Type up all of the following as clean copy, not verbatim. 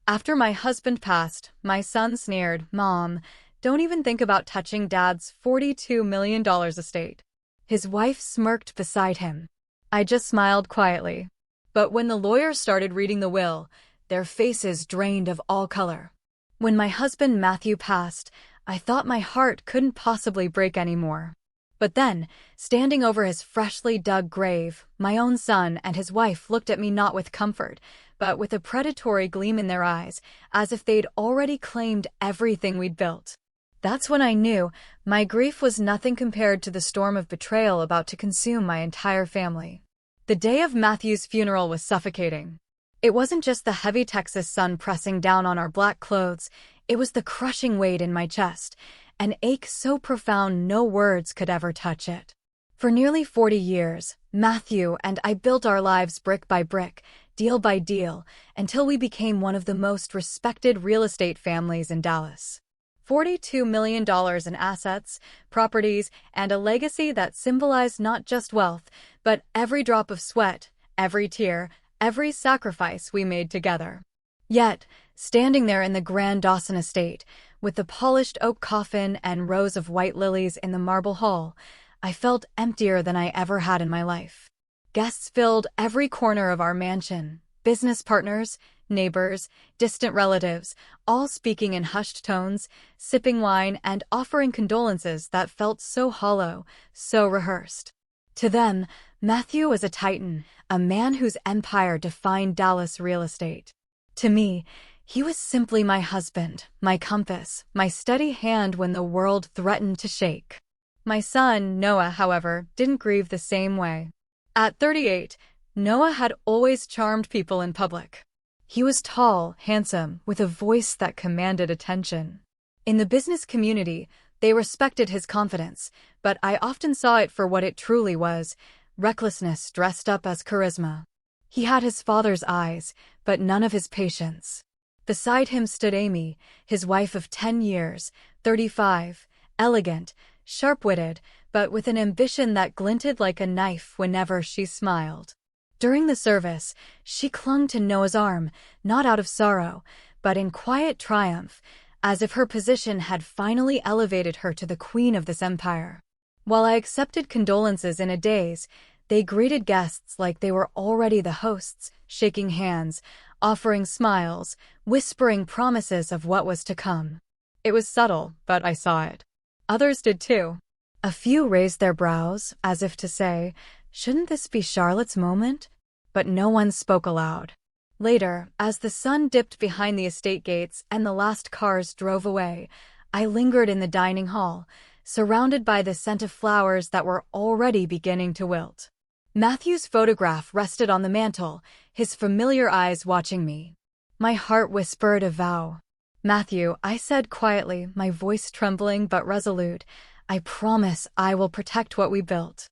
After my husband passed, my son sneered, "Mom, don't even think about touching Dad's $42 million estate." His wife smirked beside him. I just smiled quietly. But when the lawyers started reading the will, their faces drained of all color. When my husband Matthew passed, I thought my heart couldn't possibly break anymore. But then, standing over his freshly dug grave, my own son and his wife looked at me not with comfort, but with a predatory gleam in their eyes, as if they'd already claimed everything we'd built. That's when I knew my grief was nothing compared to the storm of betrayal about to consume my entire family. The day of Matthew's funeral was suffocating. It wasn't just the heavy Texas sun pressing down on our black clothes, it was the crushing weight in my chest, an ache so profound no words could ever touch it. For nearly 40 years, Matthew and I built our lives brick by brick, deal by deal, until we became one of the most respected real estate families in Dallas. $42 million in assets, properties, and a legacy that symbolized not just wealth, but every drop of sweat, every tear, every sacrifice we made together. Yet, standing there in the grand Dawson estate, with the polished oak coffin and rows of white lilies in the marble hall, I felt emptier than I ever had in my life. Guests filled every corner of our mansion, business partners, neighbors, distant relatives, all speaking in hushed tones, sipping wine and offering condolences that felt so hollow, so rehearsed. To them, Matthew was a titan, a man whose empire defined Dallas real estate. To me, he was simply my husband, my compass, my steady hand when the world threatened to shake. My son, Noah, however, didn't grieve the same way. At 38, Noah had always charmed people in public. He was tall, handsome, with a voice that commanded attention. In the business community, they respected his confidence, but I often saw it for what it truly was, recklessness dressed up as charisma. He had his father's eyes, but none of his patience. Beside him stood Amy, his wife of 10 years, 35, elegant, sharp-witted, but with an ambition that glinted like a knife whenever she smiled. During the service, she clung to Noah's arm, not out of sorrow, but in quiet triumph, as if her position had finally elevated her to the queen of this empire. While I accepted condolences in a daze, they greeted guests like they were already the hosts, shaking hands, offering smiles, whispering promises of what was to come. It was subtle, but I saw it. Others did too. A few raised their brows, as if to say, "Shouldn't this be Charlotte's moment?" But no one spoke aloud. Later, as the sun dipped behind the estate gates and the last cars drove away, I lingered in the dining hall, surrounded by the scent of flowers that were already beginning to wilt. Matthew's photograph rested on the mantel, his familiar eyes watching me. My heart whispered a vow. "Matthew," I said quietly, my voice trembling but resolute, "I promise I will protect what we built.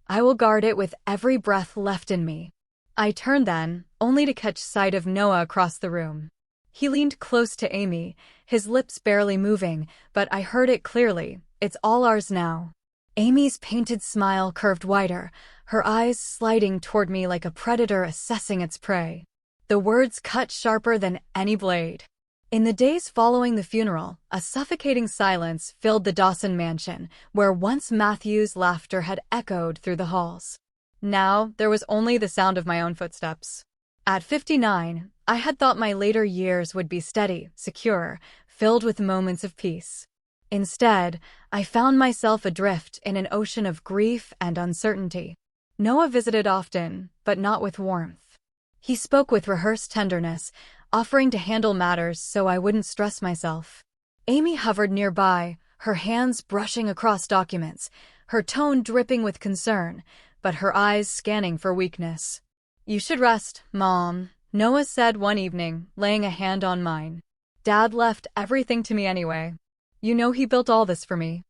I will guard it with every breath left in me." I turned then, only to catch sight of Noah across the room. He leaned close to Amy, his lips barely moving, but I heard it clearly, "It's all ours now." Amy's painted smile curved wider, her eyes sliding toward me like a predator assessing its prey. The words cut sharper than any blade. In the days following the funeral, a suffocating silence filled the Dawson mansion, where once Matthew's laughter had echoed through the halls. Now, there was only the sound of my own footsteps. At 59, I had thought my later years would be steady, secure, filled with moments of peace. Instead, I found myself adrift in an ocean of grief and uncertainty. Noah visited often, but not with warmth. He spoke with rehearsed tenderness, offering to handle matters so I wouldn't stress myself. Amy hovered nearby, her hands brushing across documents, her tone dripping with concern, but her eyes scanning for weakness. "You should rest, Mom," Noah said one evening, laying a hand on mine. "Dad left everything to me anyway. You know he built all this for me.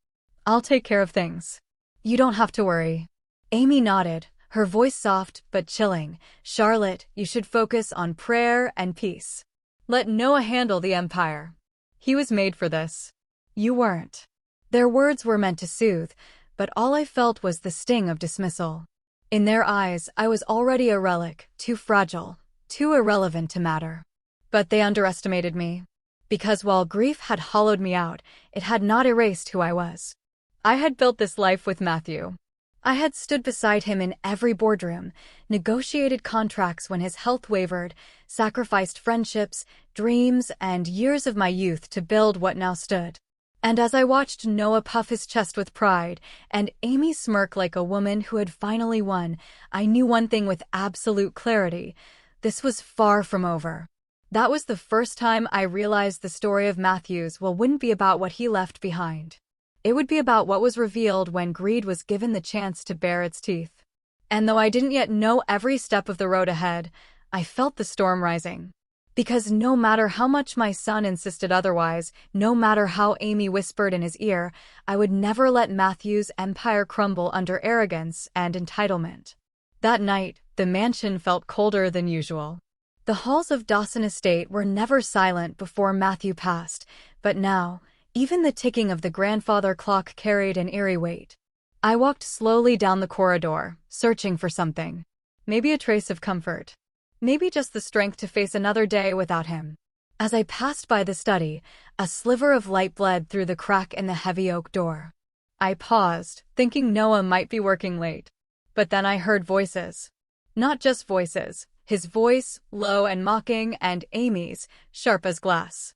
I'll take care of things. You don't have to worry." Amy nodded, her voice soft but chilling. "Charlotte, you should focus on prayer and peace. Let Noah handle the empire. He was made for this. You weren't." Their words were meant to soothe, but all I felt was the sting of dismissal. In their eyes, I was already a relic, too fragile, too irrelevant to matter. But they underestimated me. Because while grief had hollowed me out, it had not erased who I was. I had built this life with Matthew. I had stood beside him in every boardroom, negotiated contracts when his health wavered, sacrificed friendships, dreams, and years of my youth to build what now stood. And as I watched Noah puff his chest with pride and Amy smirk like a woman who had finally won, I knew one thing with absolute clarity: this was far from over. That was the first time I realized the story of Matthew's wouldn't be about what he left behind. It would be about what was revealed when greed was given the chance to bare its teeth. And though I didn't yet know every step of the road ahead, I felt the storm rising. Because no matter how much my son insisted otherwise, no matter how Amy whispered in his ear, I would never let Matthew's empire crumble under arrogance and entitlement. That night, the mansion felt colder than usual. The halls of Dawson Estate were never silent before Matthew passed, but now, even the ticking of the grandfather clock carried an eerie weight. I walked slowly down the corridor, searching for something. Maybe a trace of comfort. Maybe just the strength to face another day without him. As I passed by the study, a sliver of light bled through the crack in the heavy oak door. I paused, thinking Noah might be working late. But then I heard voices. Not just voices, his voice, low and mocking, and Amy's, sharp as glass.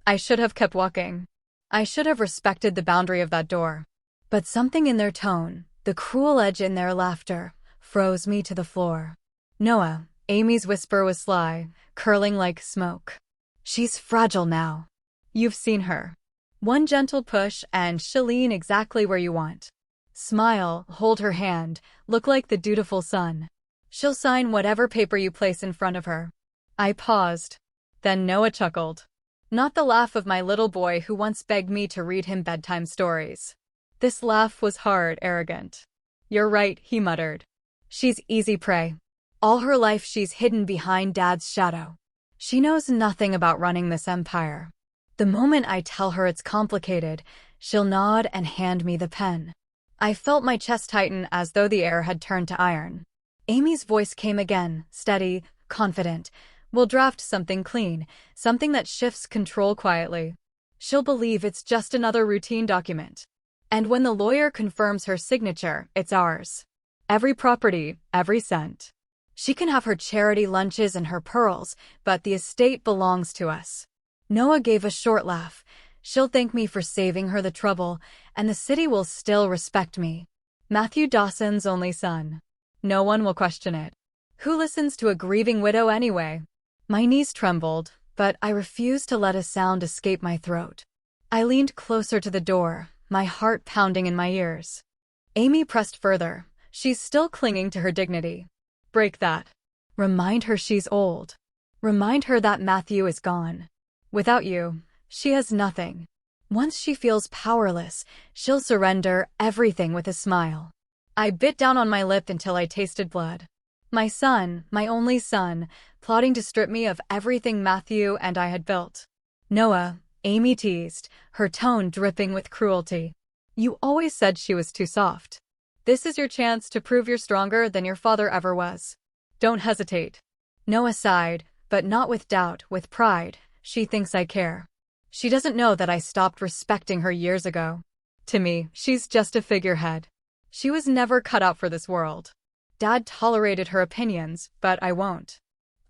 I should have kept walking. I should have respected the boundary of that door. But something in their tone, the cruel edge in their laughter, froze me to the floor. Noah, Amy's whisper was sly, curling like smoke. She's fragile now. You've seen her. One gentle push and she'll lean exactly where you want. Smile, hold her hand, look like the dutiful son. She'll sign whatever paper you place in front of her. I paused. Then Noah chuckled. Not the laugh of my little boy who once begged me to read him bedtime stories. This laugh was hard, arrogant. You're right, he muttered. She's easy prey. All her life she's hidden behind Dad's shadow. She knows nothing about running this empire. The moment I tell her it's complicated, she'll nod and hand me the pen. I felt my chest tighten as though the air had turned to iron. Amy's voice came again, steady, confident. We'll draft something clean, something that shifts control quietly. She'll believe it's just another routine document. And when the lawyer confirms her signature, it's ours. Every property, every cent. She can have her charity lunches and her pearls, but the estate belongs to us. Noah gave a short laugh. She'll thank me for saving her the trouble, and the city will still respect me. Matthew Dawson's only son. No one will question it. Who listens to a grieving widow anyway? My knees trembled, but I refused to let a sound escape my throat. I leaned closer to the door, my heart pounding in my ears. Amy pressed further. She's still clinging to her dignity. Break that. Remind her she's old. Remind her that Matthew is gone. Without you, she has nothing. Once she feels powerless, she'll surrender everything with a smile. I bit down on my lip until I tasted blood. My son, my only son, plotting to strip me of everything Matthew and I had built. Noah, Amy teased, her tone dripping with cruelty. You always said she was too soft. This is your chance to prove you're stronger than your father ever was. Don't hesitate. Noah sighed, but not with doubt, with pride. She thinks I care. She doesn't know that I stopped respecting her years ago. To me, she's just a figurehead. She was never cut out for this world. Dad tolerated her opinions, but I won't.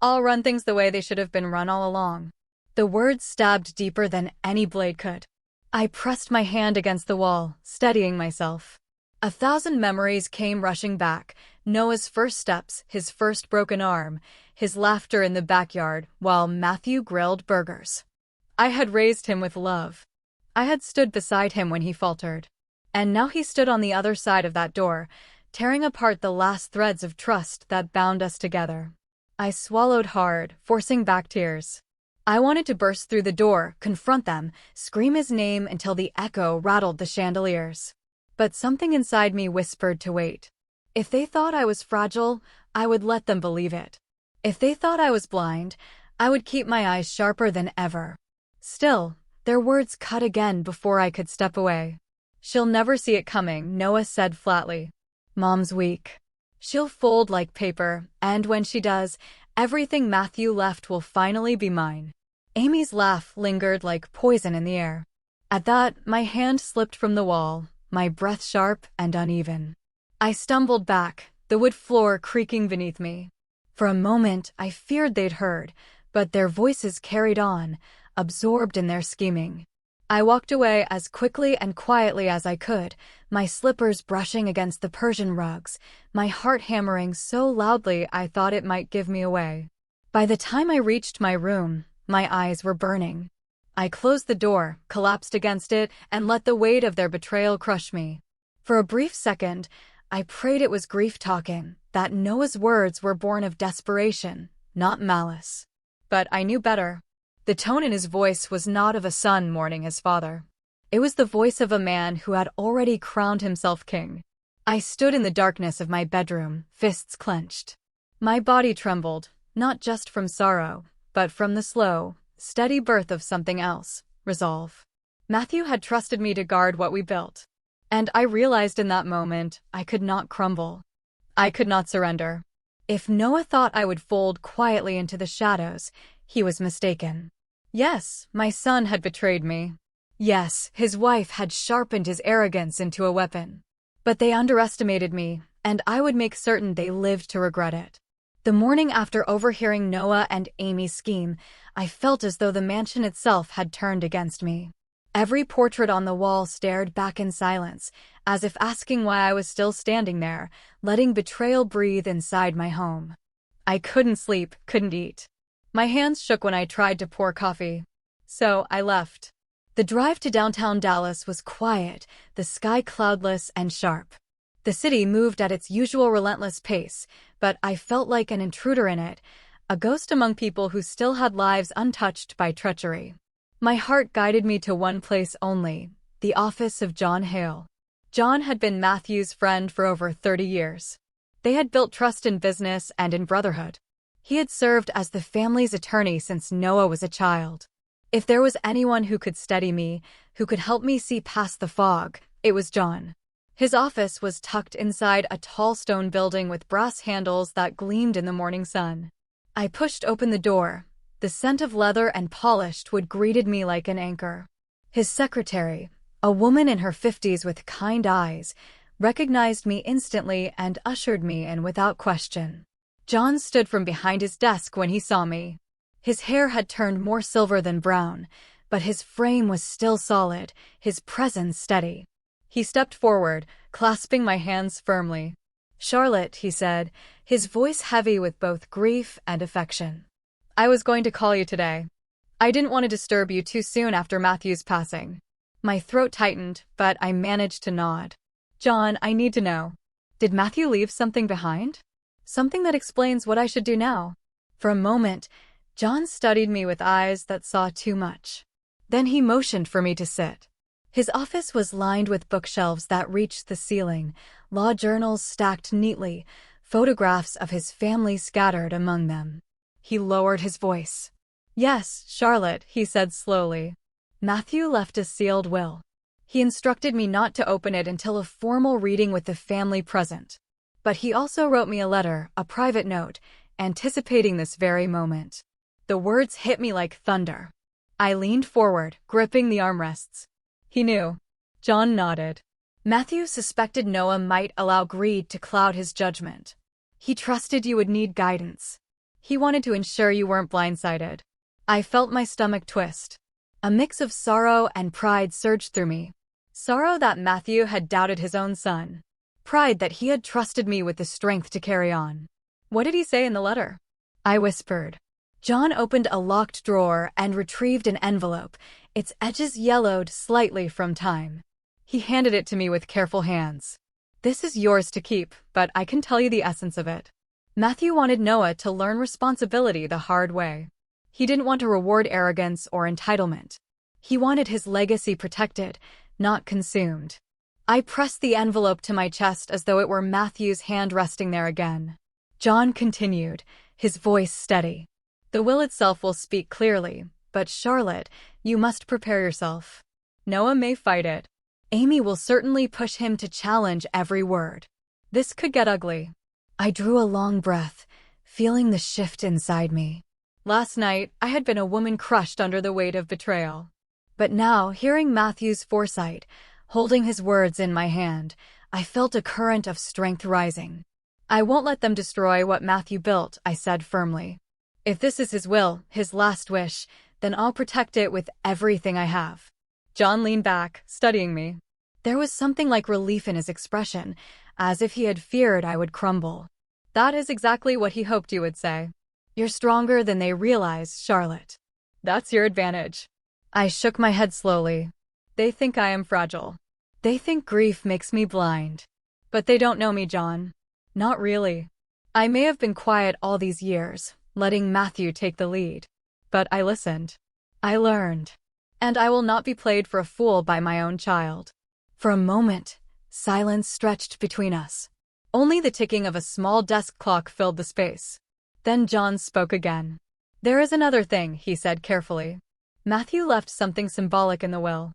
I'll run things the way they should have been run all along. The words stabbed deeper than any blade could. I pressed my hand against the wall, steadying myself. 1,000 memories came rushing back. Noah's first steps, his first broken arm, his laughter in the backyard while Matthew grilled burgers. I had raised him with love. I had stood beside him when he faltered. And now he stood on the other side of that door, tearing apart the last threads of trust that bound us together. I swallowed hard, forcing back tears. I wanted to burst through the door, confront them, scream his name until the echo rattled the chandeliers. But something inside me whispered to wait. If they thought I was fragile, I would let them believe it. If they thought I was blind, I would keep my eyes sharper than ever. Still, their words cut again before I could step away. She'll never see it coming, Noah said flatly. Mom's weak. She'll fold like paper, and when she does, Everything Matthew left will finally be mine. Amy's laugh lingered like poison in the air. At that, my hand slipped from the wall, my breath sharp and uneven. I stumbled back, the wood floor creaking beneath me. For a moment, I feared they'd heard, but their voices carried on, absorbed in their scheming. I walked away as quickly and quietly as I could, my slippers brushing against the Persian rugs, my heart hammering so loudly I thought it might give me away. By the time I reached my room, my eyes were burning. I closed the door, collapsed against it, and let the weight of their betrayal crush me. For a brief second, I prayed it was grief talking, that Noah's words were born of desperation, not malice. But I knew better. The tone in his voice was not of a son mourning his father. It was the voice of a man who had already crowned himself king. I stood in the darkness of my bedroom, fists clenched. My body trembled, not just from sorrow, but from the slow, steady birth of something else, resolve. Matthew had trusted me to guard what we built. And I realized in that moment I could not crumble. I could not surrender. If Noah thought I would fold quietly into the shadows, he was mistaken. Yes, my son had betrayed me. Yes, his wife had sharpened his arrogance into a weapon. But they underestimated me, and I would make certain they lived to regret it. The morning after overhearing Noah and Amy's scheme, I felt as though the mansion itself had turned against me. Every portrait on the wall stared back in silence, as if asking why I was still standing there, letting betrayal breathe inside my home. I couldn't sleep, couldn't eat. My hands shook when I tried to pour coffee. So I left. The drive to downtown Dallas was quiet, the sky cloudless and sharp. The city moved at its usual relentless pace, but I felt like an intruder in it, a ghost among people who still had lives untouched by treachery. My heart guided me to one place only, the office of John Hale. John had been Matthew's friend for over 30 years. They had built trust in business and in brotherhood. He had served as the family's attorney since Noah was a child. If there was anyone who could steady me, who could help me see past the fog, it was John. His office was tucked inside a tall stone building with brass handles that gleamed in the morning sun. I pushed open the door. The scent of leather and polished wood greeted me like an anchor. His secretary, a woman in her 50s with kind eyes, recognized me instantly and ushered me in without question. John stood from behind his desk when he saw me. His hair had turned more silver than brown, but his frame was still solid, his presence steady. He stepped forward, clasping my hands firmly. "Charlotte," he said, his voice heavy with both grief and affection. "I was going to call you today. I didn't want to disturb you too soon after Matthew's passing." My throat tightened, but I managed to nod. "John, I need to know. Did Matthew leave something behind? Something that explains what I should do now?" For a moment, John studied me with eyes that saw too much. Then he motioned for me to sit. His office was lined with bookshelves that reached the ceiling, law journals stacked neatly, photographs of his family scattered among them. He lowered his voice. "Yes, Charlotte," he said slowly. "Matthew left a sealed will. He instructed me not to open it until a formal reading with the family present. But he also wrote me a letter, a private note, anticipating this very moment." The words hit me like thunder. I leaned forward, gripping the armrests. "He knew." John nodded. "Matthew suspected Noah might allow greed to cloud his judgment. He trusted you would need guidance. He wanted to ensure you weren't blindsided." I felt my stomach twist. A mix of sorrow and pride surged through me. Sorrow that Matthew had doubted his own son. Pride that he had trusted me with the strength to carry on. "What did he say in the letter?" I whispered. John opened a locked drawer and retrieved an envelope, its edges yellowed slightly from time. He handed it to me with careful hands. "This is yours to keep, but I can tell you the essence of it. Matthew wanted Noah to learn responsibility the hard way. He didn't want to reward arrogance or entitlement. He wanted his legacy protected, not consumed." I pressed the envelope to my chest as though it were Matthew's hand resting there again. John continued, his voice steady. "The will itself will speak clearly, but Charlotte, you must prepare yourself. Noah may fight it. Amy will certainly push him to challenge every word. This could get ugly." I drew a long breath, feeling the shift inside me. Last night, I had been a woman crushed under the weight of betrayal. But now, hearing Matthew's foresight, holding his words in my hand, I felt a current of strength rising. I won't let them destroy what Matthew built, I said firmly. If this is his will, his last wish, then I'll protect it with everything I have. John leaned back, studying me. There was something like relief in his expression, as if he had feared I would crumble. That is exactly what he hoped you would say. You're stronger than they realize, Charlotte. That's your advantage. I shook my head slowly. They think I am fragile. They think grief makes me blind. But they don't know me, John. Not really. I may have been quiet all these years, letting Matthew take the lead. But I listened. I learned. And I will not be played for a fool by my own child. For a moment, silence stretched between us. Only the ticking of a small desk clock filled the space. Then John spoke again. There is another thing, he said carefully. Matthew left something symbolic in the will.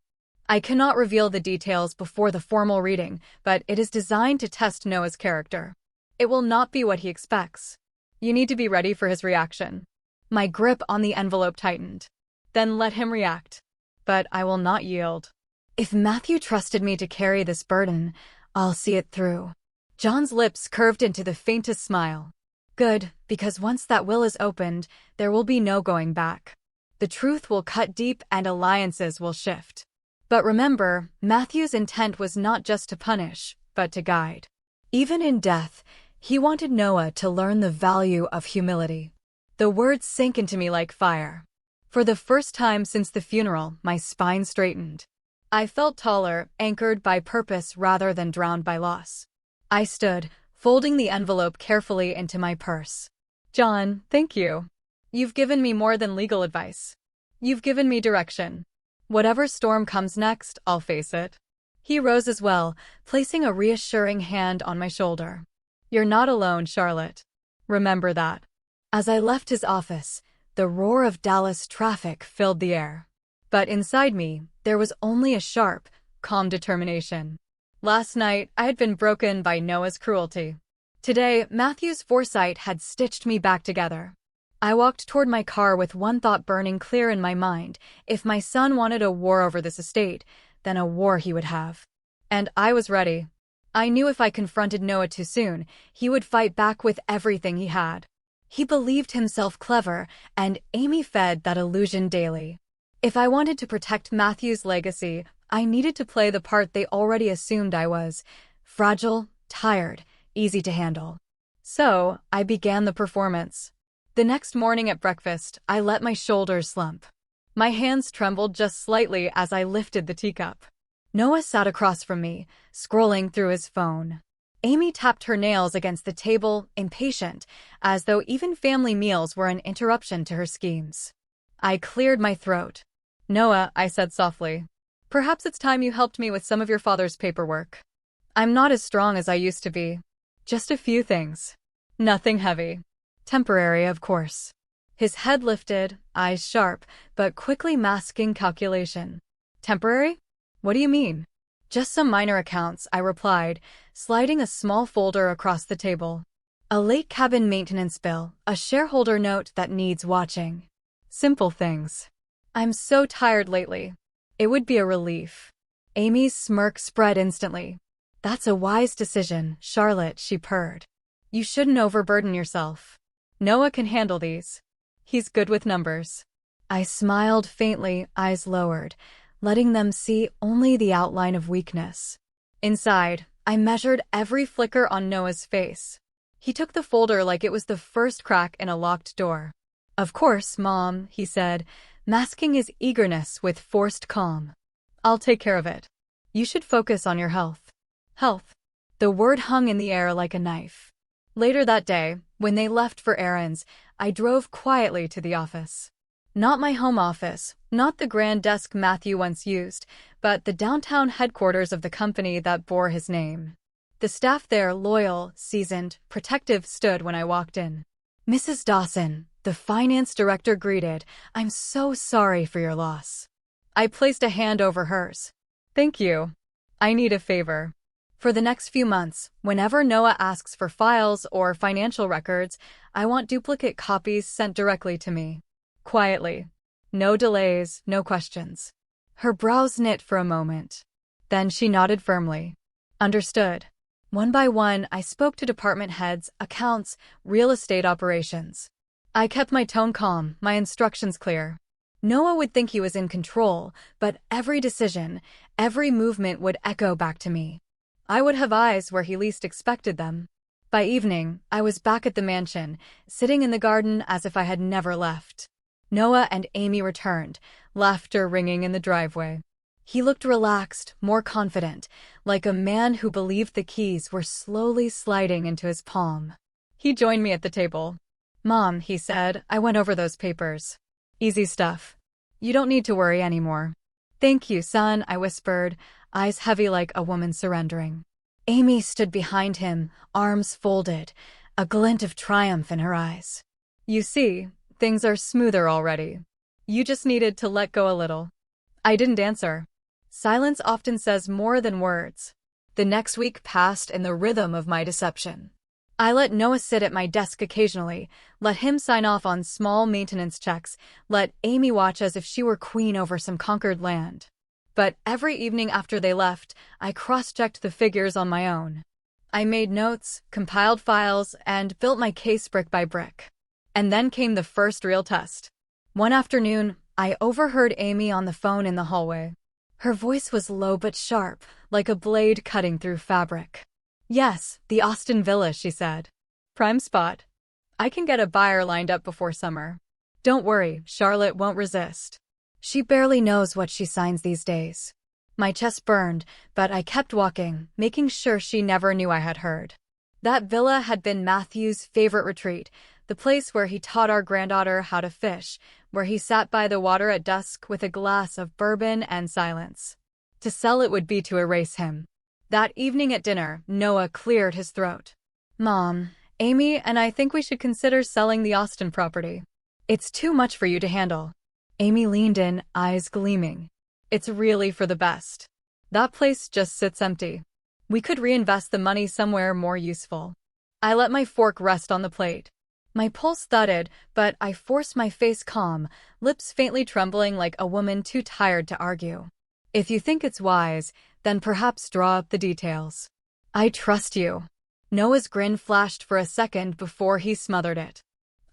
I cannot reveal the details before the formal reading, but it is designed to test Noah's character. It will not be what he expects. You need to be ready for his reaction. My grip on the envelope tightened. Then let him react. But I will not yield. If Matthew trusted me to carry this burden, I'll see it through. John's lips curved into the faintest smile. Good, because once that will is opened, there will be no going back. The truth will cut deep and alliances will shift. But remember, Matthew's intent was not just to punish, but to guide. Even in death, he wanted Noah to learn the value of humility. The words sank into me like fire. For the first time since the funeral, my spine straightened. I felt taller, anchored by purpose rather than drowned by loss. I stood, folding the envelope carefully into my purse. John, thank you. You've given me more than legal advice. You've given me direction. Whatever storm comes next, I'll face it. He rose as well, placing a reassuring hand on my shoulder. You're not alone, Charlotte. Remember that. As I left his office, the roar of Dallas traffic filled the air. But inside me, there was only a sharp, calm determination. Last night, I had been broken by Noah's cruelty. Today, Matthew's foresight had stitched me back together. I walked toward my car with one thought burning clear in my mind. If my son wanted a war over this estate, then a war he would have. And I was ready. I knew if I confronted Noah too soon, he would fight back with everything he had. He believed himself clever, and Amy fed that illusion daily. If I wanted to protect Matthew's legacy, I needed to play the part they already assumed I was: fragile, tired, easy to handle. So, I began the performance. The next morning at breakfast, I let my shoulders slump. My hands trembled just slightly as I lifted the teacup. Noah sat across from me, scrolling through his phone. Amy tapped her nails against the table, impatient, as though even family meals were an interruption to her schemes. I cleared my throat. Noah, I said softly, perhaps it's time you helped me with some of your father's paperwork. I'm not as strong as I used to be. Just a few things. Nothing heavy. Temporary, of course. His head lifted, eyes sharp, but quickly masking calculation. Temporary? What do you mean? Just some minor accounts, I replied, sliding a small folder across the table. A late cabin maintenance bill, a shareholder note that needs watching. Simple things. I'm so tired lately. It would be a relief. Amy's smirk spread instantly. That's a wise decision, Charlotte, she purred. You shouldn't overburden yourself. Noah can handle these. He's good with numbers. I smiled faintly, eyes lowered, letting them see only the outline of weakness. Inside, I measured every flicker on Noah's face. He took the folder like it was the first crack in a locked door. Of course, Mom, he said, masking his eagerness with forced calm. I'll take care of it. You should focus on your health. Health. The word hung in the air like a knife. Later that day, when they left for errands, I drove quietly to the office. Not my home office, not the grand desk Matthew once used, but the downtown headquarters of the company that bore his name. The staff there, loyal, seasoned, protective, stood when I walked in. Mrs. Dawson, the finance director, greeted. I'm so sorry for your loss. I placed a hand over hers. Thank you. I need a favor. For the next few months, whenever Noah asks for files or financial records, I want duplicate copies sent directly to me. Quietly. No delays, no questions. Her brows knit for a moment. Then she nodded firmly. Understood. One by one, I spoke to department heads, accounts, real estate operations. I kept my tone calm, my instructions clear. Noah would think he was in control, but every decision, every movement would echo back to me. I would have eyes where he least expected them. By evening, I was back at the mansion, sitting in the garden as if I had never left. Noah and Amy returned, laughter ringing in the driveway. He looked relaxed, more confident, like a man who believed the keys were slowly sliding into his palm. He joined me at the table. "Mom," he said, "I went over those papers. Easy stuff. You don't need to worry anymore." "Thank you, son," I whispered, eyes heavy like a woman surrendering. Amy stood behind him, arms folded, a glint of triumph in her eyes. "You see, things are smoother already. You just needed to let go a little." I didn't answer. Silence often says more than words. The next week passed in the rhythm of my deception. I let Noah sit at my desk occasionally, let him sign off on small maintenance checks, let Amy watch as if she were queen over some conquered land. But every evening after they left, I cross-checked the figures on my own. I made notes, compiled files, and built my case brick by brick. And then came the first real test. One afternoon, I overheard Amy on the phone in the hallway. Her voice was low but sharp, like a blade cutting through fabric. "Yes, the Austin Villa," she said. "Prime spot. I can get a buyer lined up before summer. Don't worry, Charlotte won't resist. She barely knows what she signs these days." My chest burned, but I kept walking, making sure she never knew I had heard. That villa had been Matthew's favorite retreat, the place where he taught our granddaughter how to fish, where he sat by the water at dusk with a glass of bourbon and silence. To sell it would be to erase him. That evening at dinner, Noah cleared his throat. "Mom, Amy and I think we should consider selling the Austin property. It's too much for you to handle." Amy leaned in, eyes gleaming. "It's really for the best. That place just sits empty. We could reinvest the money somewhere more useful." I let my fork rest on the plate. My pulse thudded, but I forced my face calm, lips faintly trembling like a woman too tired to argue. "If you think it's wise, then perhaps draw up the details." "I trust you." Noah's grin flashed for a second before he smothered it.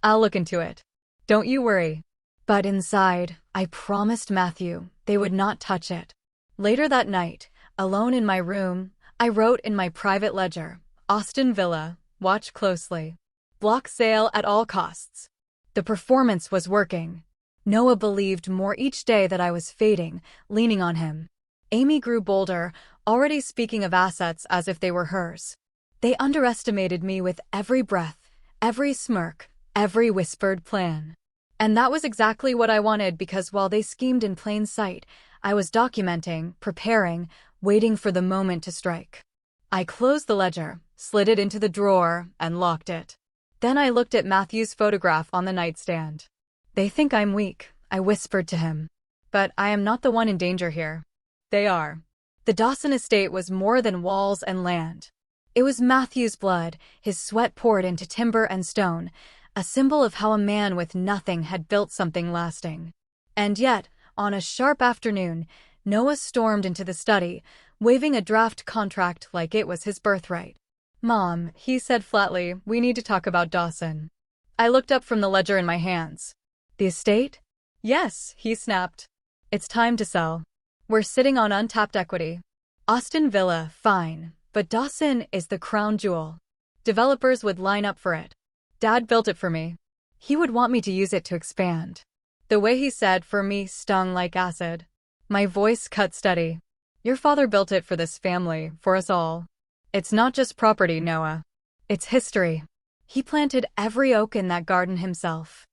"I'll look into it. Don't you worry." But inside, I promised Matthew they would not touch it. Later that night, alone in my room, I wrote in my private ledger, "Austin Villa, watch closely. Block sale at all costs." The performance was working. Noah believed more each day that I was fading, leaning on him. Amy grew bolder, already speaking of assets as if they were hers. They underestimated me with every breath, every smirk, every whispered plan. And that was exactly what I wanted, because while they schemed in plain sight, I was documenting, preparing, waiting for the moment to strike. I closed the ledger, slid it into the drawer, and locked it. Then I looked at Matthew's photograph on the nightstand. "They think I'm weak," I whispered to him. "But I am not the one in danger here. They are." The Dawson estate was more than walls and land. It was Matthew's blood, his sweat poured into timber and stone, a symbol of how a man with nothing had built something lasting. And yet, on a sharp afternoon, Noah stormed into the study, waving a draft contract like it was his birthright. "Mom," he said flatly, "we need to talk about Dawson." I looked up from the ledger in my hands. "The estate?" "Yes," he snapped. "It's time to sell. We're sitting on untapped equity. Austin Villa, fine, but Dawson is the crown jewel. Developers would line up for it. Dad built it for me. He would want me to use it to expand." The way he said "for me" stung like acid. My voice cut steady. "Your father built it for this family, for us all. It's not just property, Noah. It's history. He planted every oak in that garden himself.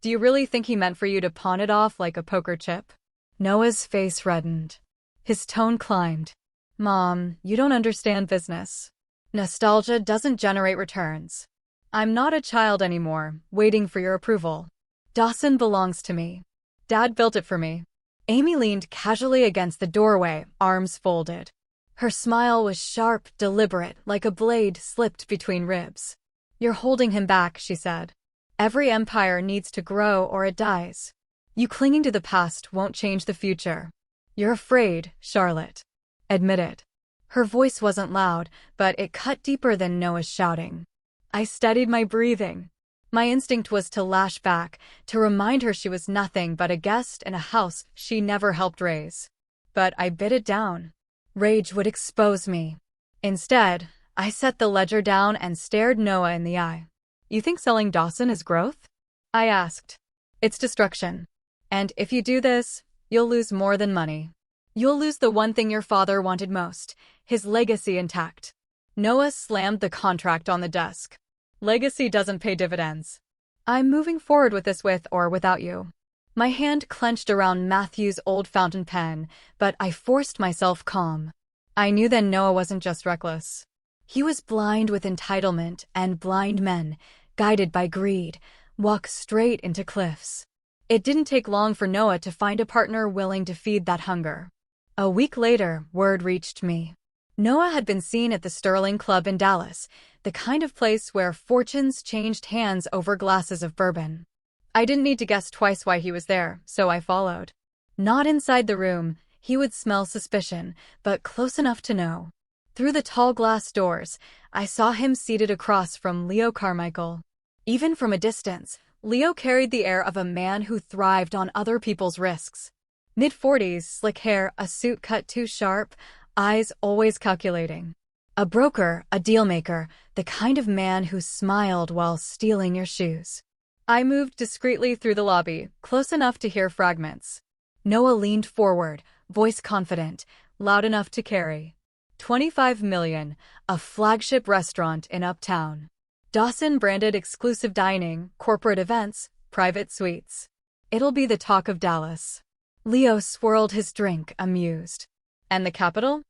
Do you really think he meant for you to pawn it off like a poker chip?" Noah's face reddened. His tone climbed. "Mom, you don't understand business. Nostalgia doesn't generate returns. I'm not a child anymore, waiting for your approval. Dawson belongs to me. Dad built it for me." Amy leaned casually against the doorway, arms folded. Her smile was sharp, deliberate, like a blade slipped between ribs. "You're holding him back," she said. "Every empire needs to grow or it dies. You clinging to the past won't change the future. You're afraid, Charlotte. Admit it." Her voice wasn't loud, but it cut deeper than Noah's shouting. I steadied my breathing. My instinct was to lash back, to remind her she was nothing but a guest in a house she never helped raise. But I bit it down. Rage would expose me. Instead, I set the ledger down and stared Noah in the eye. "You think selling Dawson is growth?" I asked. "It's destruction. And if you do this, you'll lose more than money. You'll lose the one thing your father wanted most, his legacy intact." Noah slammed the contract on the desk. "Legacy doesn't pay dividends. I'm moving forward with this with or without you." My hand clenched around Matthew's old fountain pen, but I forced myself calm. I knew then Noah wasn't just reckless. He was blind with entitlement, and blind men, guided by greed, walk straight into cliffs. It didn't take long for Noah to find a partner willing to feed that hunger. A week later, word reached me. Noah had been seen at the Sterling Club in Dallas, the kind of place where fortunes changed hands over glasses of bourbon. I didn't need to guess twice why he was there, so I followed. Not inside the room, he would smell suspicion, but close enough to know. Through the tall glass doors, I saw him seated across from Leo Carmichael. Even from a distance, Leo carried the air of a man who thrived on other people's risks. Mid-40s, slick hair, a suit cut too sharp, eyes always calculating. A broker, a dealmaker, the kind of man who smiled while stealing your shoes. I moved discreetly through the lobby, close enough to hear fragments. Noah leaned forward, voice confident, loud enough to carry. 25 million, a flagship restaurant in Uptown. Dawson-branded exclusive dining, corporate events, private suites. It'll be the talk of Dallas. Leo swirled his drink, amused. "And the capital?"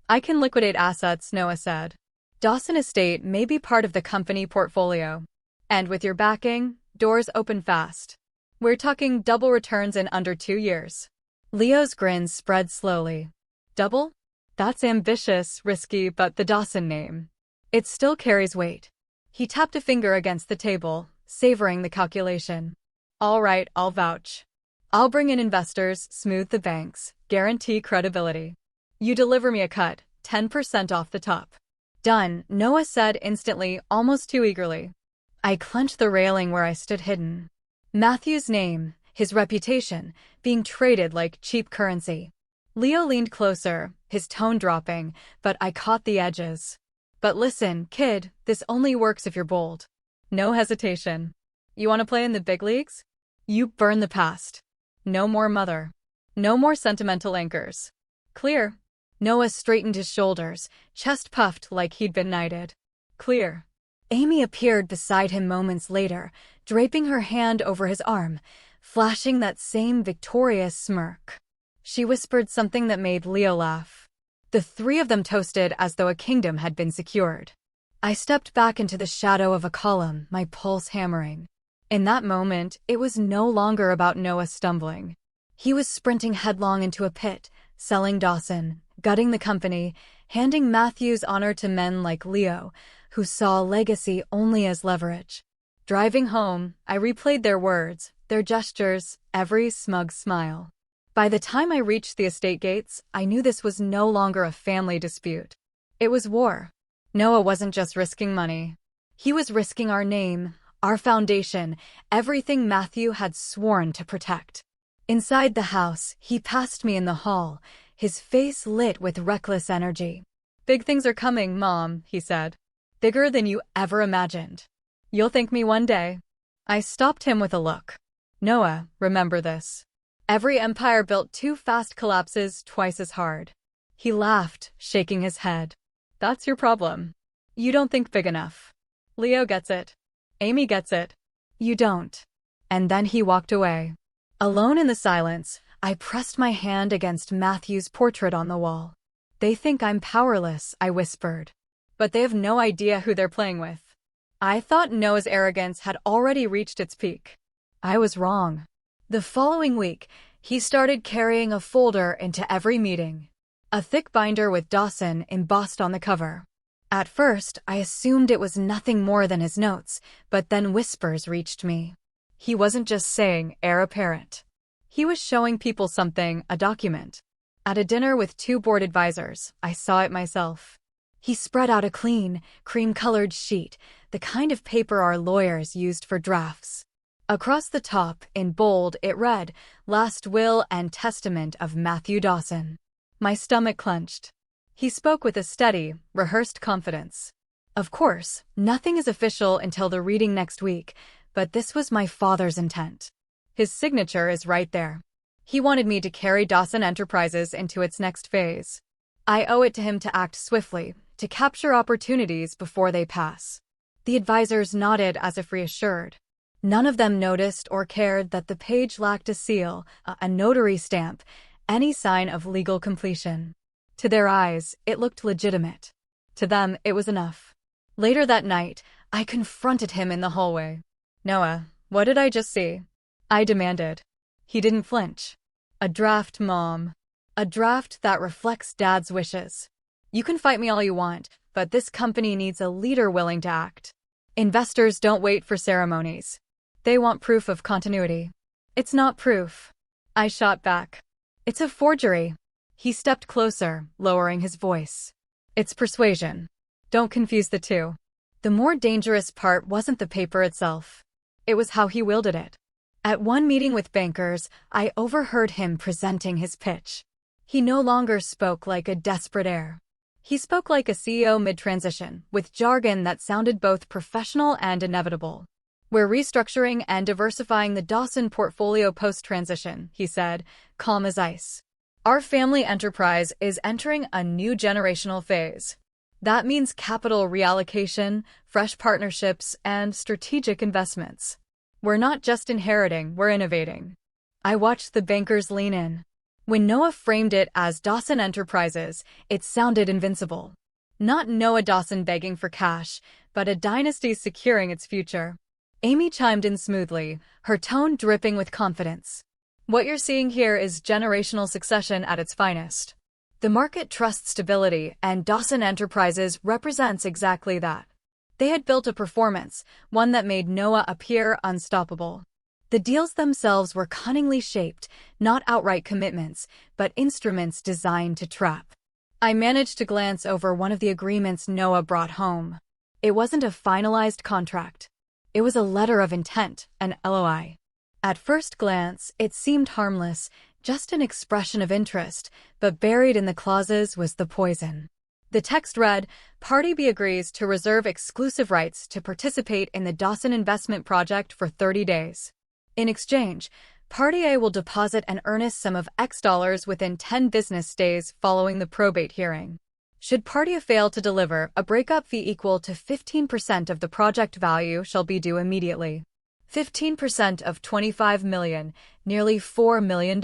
"I can liquidate assets," Noah said. "Dawson Estate may be part of the company portfolio. And with your backing, doors open fast. We're talking double returns in under 2 years." Leo's grin spread slowly. "Double? That's ambitious, risky, but the Dawson name. It still carries weight." He tapped a finger against the table, savoring the calculation. "All right, I'll vouch. I'll bring in investors, smooth the banks, guarantee credibility. You deliver me a cut, 10% off the top." "Done," Noah said instantly, almost too eagerly. I clenched the railing where I stood hidden. Matthew's name, his reputation, being traded like cheap currency. Leo leaned closer, his tone dropping, but I caught the edges. "But listen, kid, this only works if you're bold. No hesitation. You want to play in the big leagues? You burn the past. No more mother. No more sentimental anchors. Clear?" Noah straightened his shoulders, chest puffed like he'd been knighted. "Clear." Amy appeared beside him moments later, draping her hand over his arm, flashing that same victorious smirk. She whispered something that made Leo laugh. The three of them toasted as though a kingdom had been secured. I stepped back into the shadow of a column, my pulse hammering. In that moment, it was no longer about Noah stumbling. He was sprinting headlong into a pit, selling Dawson, gutting the company, handing Matthew's honor to men like Leo, who saw legacy only as leverage. Driving home, I replayed their words, their gestures, every smug smile. By the time I reached the estate gates, I knew this was no longer a family dispute. It was war. Noah wasn't just risking money. He was risking our name, our foundation, everything Matthew had sworn to protect. Inside the house, he passed me in the hall, his face lit with reckless energy. "Big things are coming, Mom," he said. "Bigger than you ever imagined. You'll thank me one day." I stopped him with a look. "Noah, remember this. Every empire built too fast collapses twice as hard." He laughed, shaking his head. "That's your problem. You don't think big enough. Leo gets it. Amy gets it. You don't." And then he walked away. Alone in the silence, I pressed my hand against Matthew's portrait on the wall. "They think I'm powerless," I whispered. "But they have no idea who they're playing with." I thought Noah's arrogance had already reached its peak. I was wrong. The following week, he started carrying a folder into every meeting. a thick binder with Dawson embossed on the cover. At first, I assumed it was nothing more than his notes, but then whispers reached me. He wasn't just saying heir apparent. He was showing people something, a document. At a dinner with two board advisors, I saw it myself. He spread out a clean, cream-colored sheet, the kind of paper our lawyers used for drafts. Across the top, in bold, it read, "Last Will and Testament of Matthew Dawson." My stomach clenched. He spoke with a steady, rehearsed confidence. Of course, nothing is official until the reading next week, but this was my father's intent. His signature is right there. He wanted me to carry Dawson Enterprises into its next phase. I owe it to him to act swiftly, to capture opportunities before they pass. The advisors nodded as if reassured. None of them noticed or cared that the page lacked a seal, a notary stamp, any sign of legal completion. To their eyes, it looked legitimate. To them, it was enough. Later that night, I confronted him in the hallway. "Noah, what did I just see?" I demanded. He didn't flinch. "A draft, Mom. A draft that reflects Dad's wishes. You can fight me all you want, but this company needs a leader willing to act. Investors don't wait for ceremonies. They want proof of continuity." "It's not proof," I shot back. "It's a forgery." He stepped closer, lowering his voice. "It's persuasion. Don't confuse the two." The more dangerous part wasn't the paper itself. It was how he wielded it. At one meeting with bankers, I overheard him presenting his pitch. He no longer spoke like a desperate heir. He spoke like a CEO mid-transition, with jargon that sounded both professional and inevitable. "We're restructuring and diversifying the Dawson portfolio post-transition," he said, calm as ice. "Our family enterprise is entering a new generational phase. That means capital reallocation, fresh partnerships, and strategic investments. We're not just inheriting, we're innovating." I watched the bankers lean in. When Noah framed it as Dawson Enterprises, it sounded invincible. Not Noah Dawson begging for cash, but a dynasty securing its future. Amy chimed in smoothly, her tone dripping with confidence. "What you're seeing here is generational succession at its finest. The market trusts stability, and Dawson Enterprises represents exactly that." They had built a performance, one that made Noah appear unstoppable. The deals themselves were cunningly shaped, not outright commitments, but instruments designed to trap. I managed to glance over one of the agreements Noah brought home. It wasn't a finalized contract. It was a letter of intent, an LOI. At first glance, it seemed harmless, just an expression of interest, but buried in the clauses was the poison. The text read, "Party B agrees to reserve exclusive rights to participate in the Dawson investment project for 30 days. In exchange, Party A will deposit an earnest sum of X dollars within 10 business days following the probate hearing. Should Party A fail to deliver, a breakup fee equal to 15% of the project value shall be due immediately. 15% of $25 million, nearly $4 million.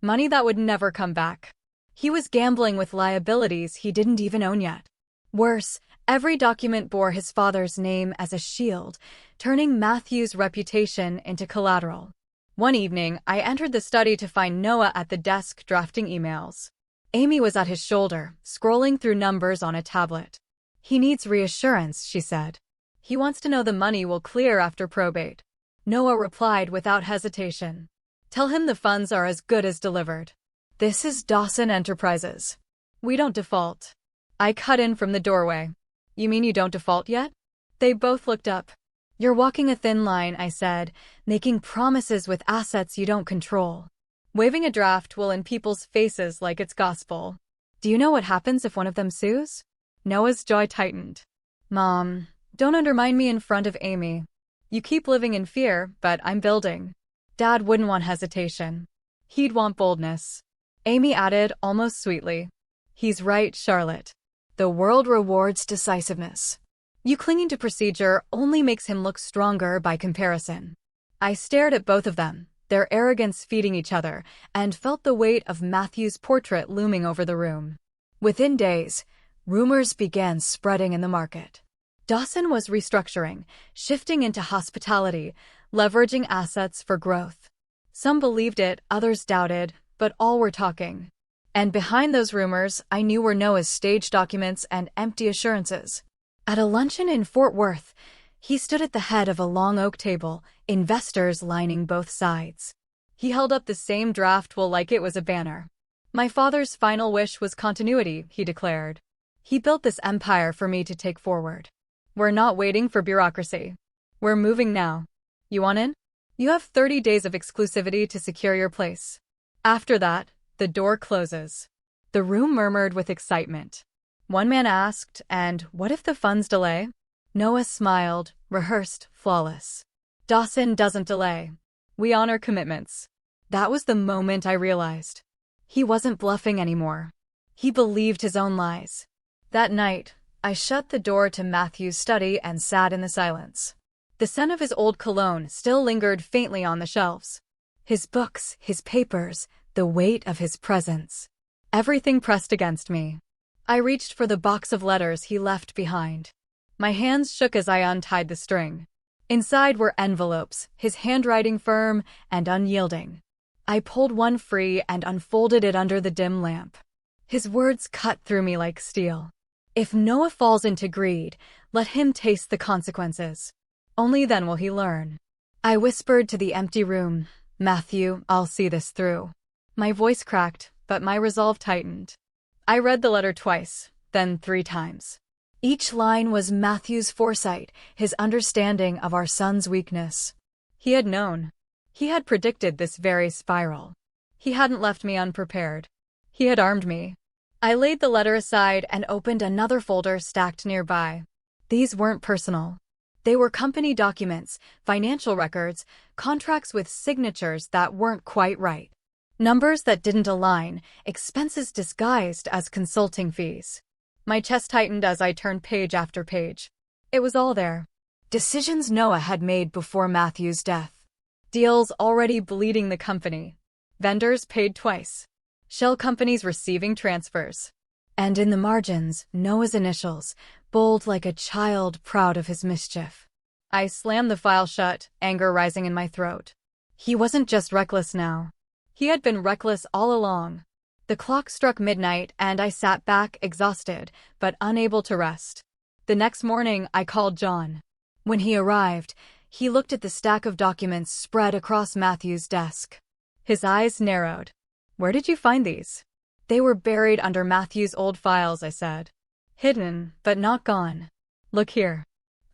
Money that would never come back." He was gambling with liabilities he didn't even own yet. Worse, every document bore his father's name as a shield, turning Matthew's reputation into collateral. One evening, I entered the study to find Noah at the desk drafting emails. Amy was at his shoulder, scrolling through numbers on a tablet. "He needs reassurance," she said. "He wants to know the money will clear after probate." Noah replied without hesitation. "Tell him the funds are as good as delivered. This is Dawson Enterprises. We don't default." I cut in from the doorway. "You mean you don't default yet?" They both looked up. "You're walking a thin line," I said, "making promises with assets you don't control. Waving a draft will in people's faces like it's gospel. Do you know what happens if one of them sues?" Noah's jaw tightened. "Mom, don't undermine me in front of Amy. You keep living in fear, but I'm building." Dad wouldn't want hesitation. He'd want boldness. Amy added, almost sweetly, "He's right, Charlotte. The world rewards decisiveness. You clinging to procedure only makes him look stronger by comparison." I stared at both of them, their arrogance feeding each other, and felt the weight of Matthew's portrait looming over the room. Within days, rumors began spreading in the market. Dawson was restructuring, shifting into hospitality, leveraging assets for growth. Some believed it, others doubted, but all were talking. And behind those rumors, I knew were Noah's staged documents and empty assurances. At a luncheon in Fort Worth, he stood at the head of a long oak table, investors lining both sides. He held up the same draft will like it was a banner. My father's final wish was continuity, he declared. He built this empire for me to take forward. We're not waiting for bureaucracy. We're moving now. You want in? You have 30 days of exclusivity to secure your place. After that, the door closes. The room murmured with excitement. One man asked, and what if the funds delay? Noah smiled, rehearsed, flawless. Dawson doesn't delay. We honor commitments. That was the moment I realized. He wasn't bluffing anymore. He believed his own lies. That night, I shut the door to Matthew's study and sat in the silence. The scent of his old cologne still lingered faintly on the shelves. His books, his papers, the weight of his presence. Everything pressed against me. I reached for the box of letters he left behind. My hands shook as I untied the string. Inside were envelopes, his handwriting firm and unyielding. I pulled one free and unfolded it under the dim lamp. His words cut through me like steel. If Noah falls into greed, let him taste the consequences. Only then will he learn. I whispered to the empty room, Matthew, I'll see this through. My voice cracked, but my resolve tightened. I read the letter twice, then 3 times. Each line was Matthew's foresight, his understanding of our son's weakness. He had known. He had predicted this very spiral. He hadn't left me unprepared. He had armed me. I laid the letter aside and opened another folder stacked nearby. These weren't personal. They were company documents, financial records, contracts with signatures that weren't quite right. Numbers that didn't align, expenses disguised as consulting fees. My chest tightened as I turned page after page. It was all there. Decisions Noah had made before Matthew's death. Deals already bleeding the company. Vendors paid twice. Shell companies receiving transfers. And in the margins, Noah's initials, bold like a child proud of his mischief. I slammed the file shut, anger rising in my throat. He wasn't just reckless now. He had been reckless all along. The clock struck midnight and I sat back exhausted, but unable to rest. The next morning, I called John. When he arrived, he looked at the stack of documents spread across Matthew's desk. His eyes narrowed. Where did you find these? They were buried under Matthew's old files, I said. Hidden, but not gone. Look here.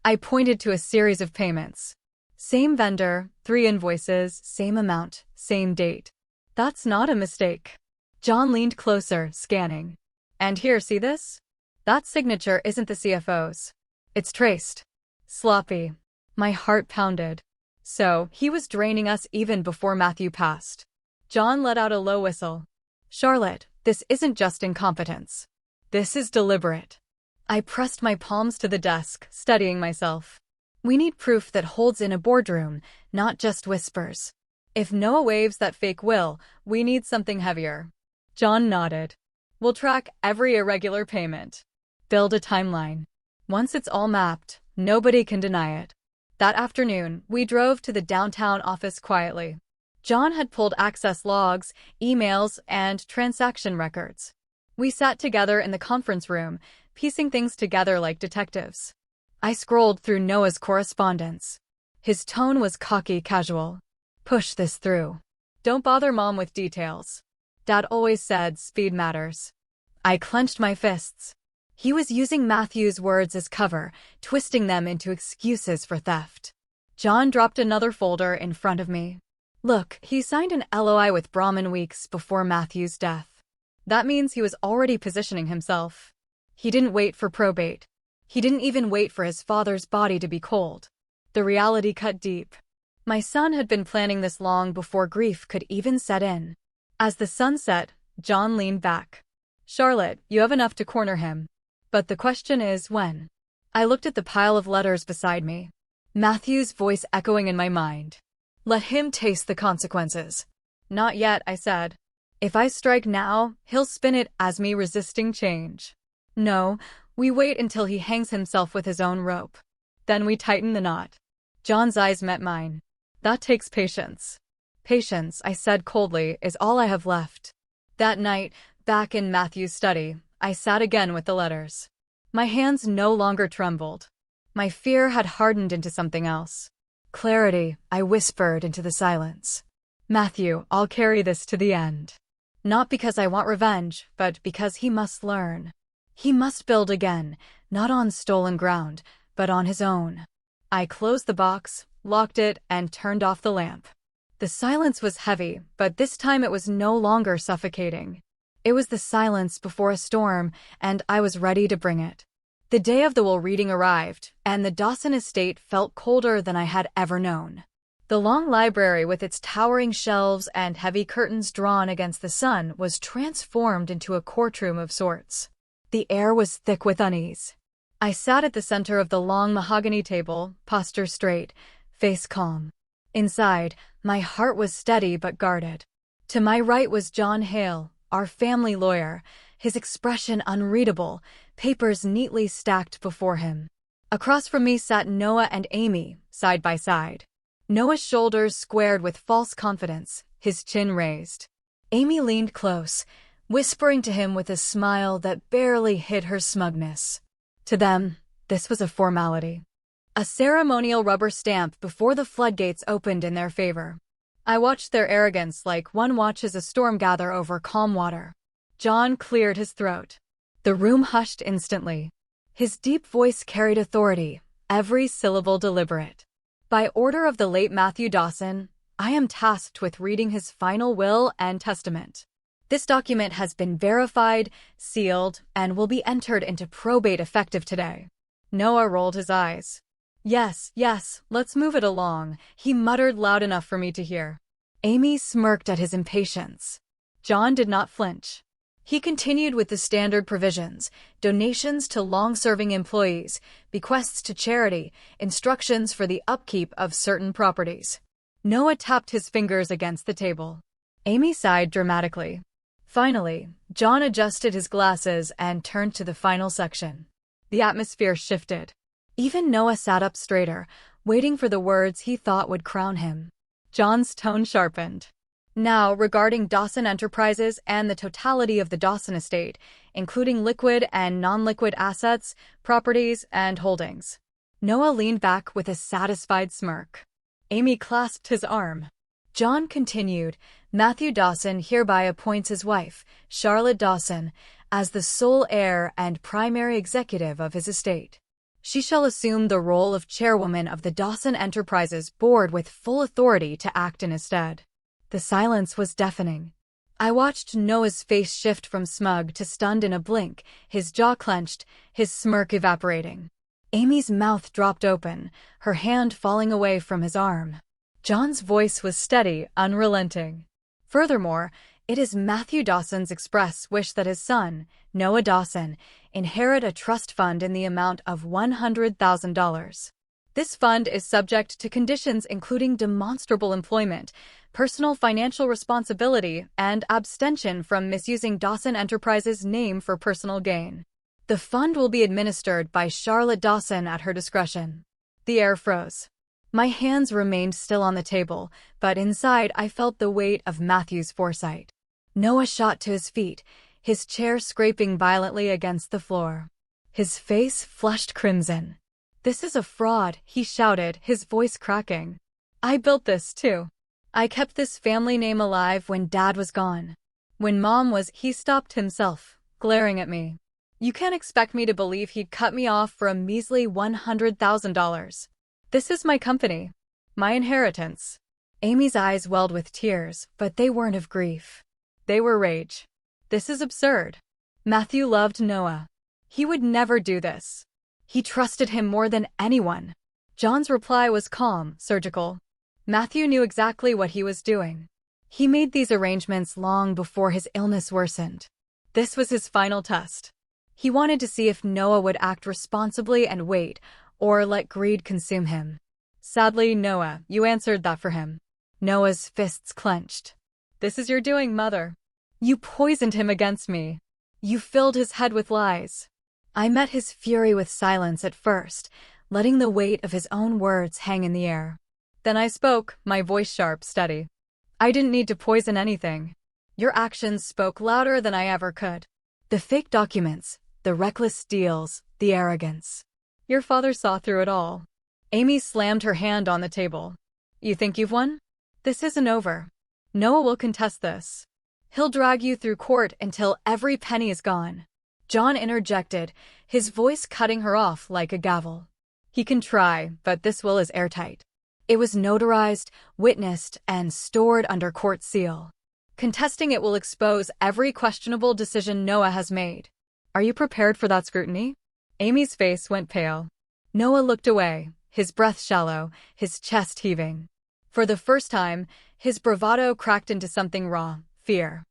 I pointed to a series of payments. Same vendor, 3 invoices, same amount, same date. That's not a mistake. John leaned closer, scanning. And here, see this? That signature isn't the CFO's. It's traced. Sloppy. My heart pounded. So, he was draining us even before Matthew passed. John let out a low whistle. Charlotte, this isn't just incompetence. This is deliberate. I pressed my palms to the desk, steadying myself. We need proof that holds in a boardroom, not just whispers. If Noah waves that fake will, we need something heavier. John nodded. We'll track every irregular payment. Build a timeline. Once it's all mapped, nobody can deny it. That afternoon, we drove to the downtown office quietly. John had pulled access logs, emails, and transaction records. We sat together in the conference room, piecing things together like detectives. I scrolled through Noah's correspondence. His tone was cocky casual. Push this through. Don't bother Mom with details. Dad always said speed matters. I clenched my fists. He was using Matthew's words as cover, twisting them into excuses for theft. John dropped another folder in front of me. Look, he signed an LOI with Brahman weeks before Matthew's death. That means he was already positioning himself. He didn't wait for probate. He didn't even wait for his father's body to be cold. The reality cut deep. My son had been planning this long before grief could even set in. As the sun set, John leaned back. Charlotte, you have enough to corner him. But the question is, when? I looked at the pile of letters beside me. Matthew's voice echoing in my mind. Let him taste the consequences. Not yet, I said. If I strike now, he'll spin it as me resisting change. No, we wait until he hangs himself with his own rope. Then we tighten the knot. John's eyes met mine. That takes patience. Patience, I said coldly, is all I have left. That night, Back in Matthew's study, I sat again with the letters. My hands no longer trembled. My fear had hardened into something else. Clarity, I whispered into the silence. Matthew, I'll carry this to the end. Not because I want revenge, but because he must learn. He must build again, not on stolen ground, but on his own. I closed the box, locked it, and turned off the lamp. The silence was heavy, but this time it was no longer suffocating. It was the silence before a storm, and I was ready to bring it. The day of the will reading arrived, and the Dawson estate felt colder than I had ever known. The long library with its towering shelves and heavy curtains drawn against the sun was transformed into a courtroom of sorts. The air was thick with unease. I sat at the center of the long mahogany table, posture straight, face calm. Inside, my heart was steady but guarded. To my right was John Hale, our family lawyer, his expression unreadable, papers neatly stacked before him. Across from me sat Noah and Amy, side by side. Noah's shoulders squared with false confidence, his chin raised. Amy leaned close, whispering to him with a smile that barely hid her smugness. To them, this was a formality. A ceremonial rubber stamp before the floodgates opened in their favor. I watched their arrogance like one watches a storm gather over calm water. John cleared his throat. The room hushed instantly. His deep voice carried authority, every syllable deliberate. By order of the late Matthew Dawson, I am tasked with reading his final will and testament. This document has been verified, sealed, and will be entered into probate effective today. Noah rolled his eyes. Yes, let's move it along, he muttered loud enough for me to hear. Amy smirked at his impatience. John did not flinch. He continued with the standard provisions: donations to long-serving employees, bequests to charity, instructions for the upkeep of certain properties. Noah tapped his fingers against the table. Amy sighed dramatically. Finally, John adjusted his glasses and turned to the final section. The atmosphere shifted. Even Noah sat up straighter, waiting for the words he thought would crown him. John's tone sharpened. Now, regarding Dawson Enterprises and the totality of the Dawson estate, including liquid and non-liquid assets, properties, and holdings. Noah leaned back with a satisfied smirk. Amy clasped his arm. John continued, Matthew Dawson hereby appoints his wife, Charlotte Dawson, as the sole heir and primary executive of his estate. She shall assume the role of chairwoman of the Dawson Enterprises board with full authority to act in his stead. The silence was deafening. I watched Noah's face shift from smug to stunned in a blink, his jaw clenched, his smirk evaporating. Amy's mouth dropped open, her hand falling away from his arm. John's voice was steady, unrelenting. Furthermore, it is Matthew Dawson's express wish that his son, Noah Dawson, inherit a trust fund in the amount of $100,000. This fund is subject to conditions including demonstrable employment, personal financial responsibility, and abstention from misusing Dawson Enterprises' name for personal gain. The fund will be administered by Charlotte Dawson at her discretion. The air froze. My hands remained still on the table, but inside I felt the weight of Matthew's foresight. Noah shot to his feet, his chair scraping violently against the floor. His face flushed crimson. This is a fraud, he shouted, his voice cracking. I built this, too. I kept this family name alive when Dad was gone. When Mom was, he stopped himself, glaring at me. You can't expect me to believe he'd cut me off for a measly $100,000. This is my company. My inheritance. Amy's eyes welled with tears, but they weren't of grief. They were rage. This is absurd. Matthew loved Noah. He would never do this. He trusted him more than anyone. John's reply was calm, surgical. Matthew knew exactly what he was doing. He made these arrangements long before his illness worsened. This was his final test. He wanted to see if Noah would act responsibly and wait, or let greed consume him. Sadly, Noah, you answered that for him. Noah's fists clenched. This is your doing, Mother. You poisoned him against me. You filled his head with lies. I met his fury with silence at first, letting the weight of his own words hang in the air. Then I spoke, my voice sharp, steady. I didn't need to poison anything. Your actions spoke louder than I ever could. The fake documents, the reckless deals, the arrogance. Your father saw through it all. Amy slammed her hand on the table. You think you've won? This isn't over. Noah will contest this. He'll drag you through court until every penny is gone. John interjected, his voice cutting her off like a gavel. He can try, but this will is airtight. It was notarized, witnessed, and stored under court seal. Contesting it will expose every questionable decision Noah has made. Are you prepared for that scrutiny? Amy's face went pale. Noah looked away, his breath shallow, his chest heaving. For the first time, his bravado cracked into something raw, fear.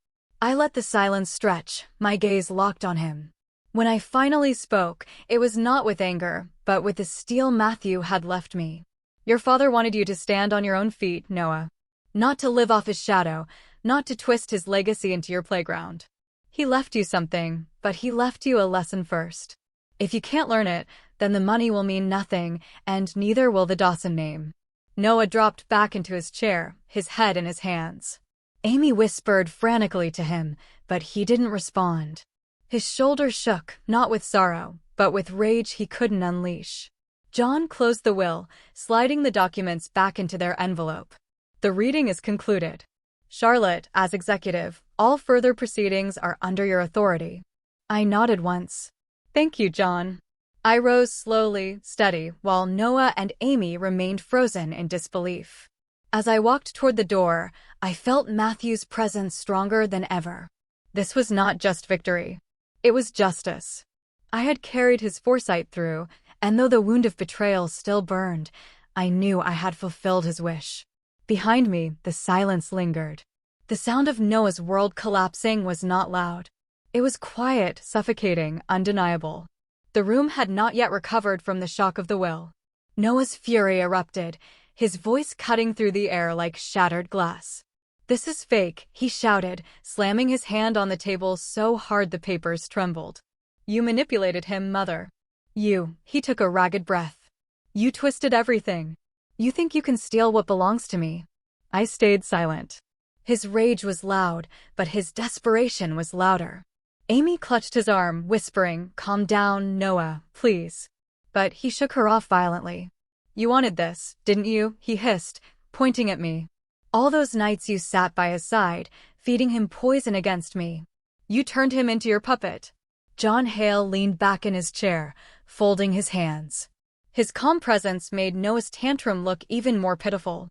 I let the silence stretch, my gaze locked on him. When I finally spoke, it was not with anger, but with the steel Matthew had left me. Your father wanted you to stand on your own feet, Noah. Not to live off his shadow, not to twist his legacy into your playground. He left you something, but he left you a lesson first. If you can't learn it, then the money will mean nothing, and neither will the Dawson name. Noah dropped back into his chair, his head in his hands. Amy whispered frantically to him, but he didn't respond. His shoulders shook, not with sorrow, but with rage he couldn't unleash. John closed the will, sliding the documents back into their envelope. The reading is concluded. Charlotte, as executive, all further proceedings are under your authority. I nodded once. Thank you, John. I rose slowly, steady, while Noah and Amy remained frozen in disbelief. As I walked toward the door, I felt Matthew's presence stronger than ever. This was not just victory. It was justice. I had carried his foresight through, and though the wound of betrayal still burned, I knew I had fulfilled his wish. Behind me, the silence lingered. The sound of Noah's world collapsing was not loud. It was quiet, suffocating, undeniable. The room had not yet recovered from the shock of the will. Noah's fury erupted, his voice cutting through the air like shattered glass. This is fake, he shouted, slamming his hand on the table so hard the papers trembled. You manipulated him, Mother. He took a ragged breath. You twisted everything. You think you can steal what belongs to me. I stayed silent. His rage was loud, but his desperation was louder. Amy clutched his arm, whispering, "Calm down, Noah, please." But he shook her off violently. You wanted this, didn't you? He hissed, pointing at me. All those nights you sat by his side, feeding him poison against me. You turned him into your puppet. John Hale leaned back in his chair, folding his hands. His calm presence made Noah's tantrum look even more pitiful.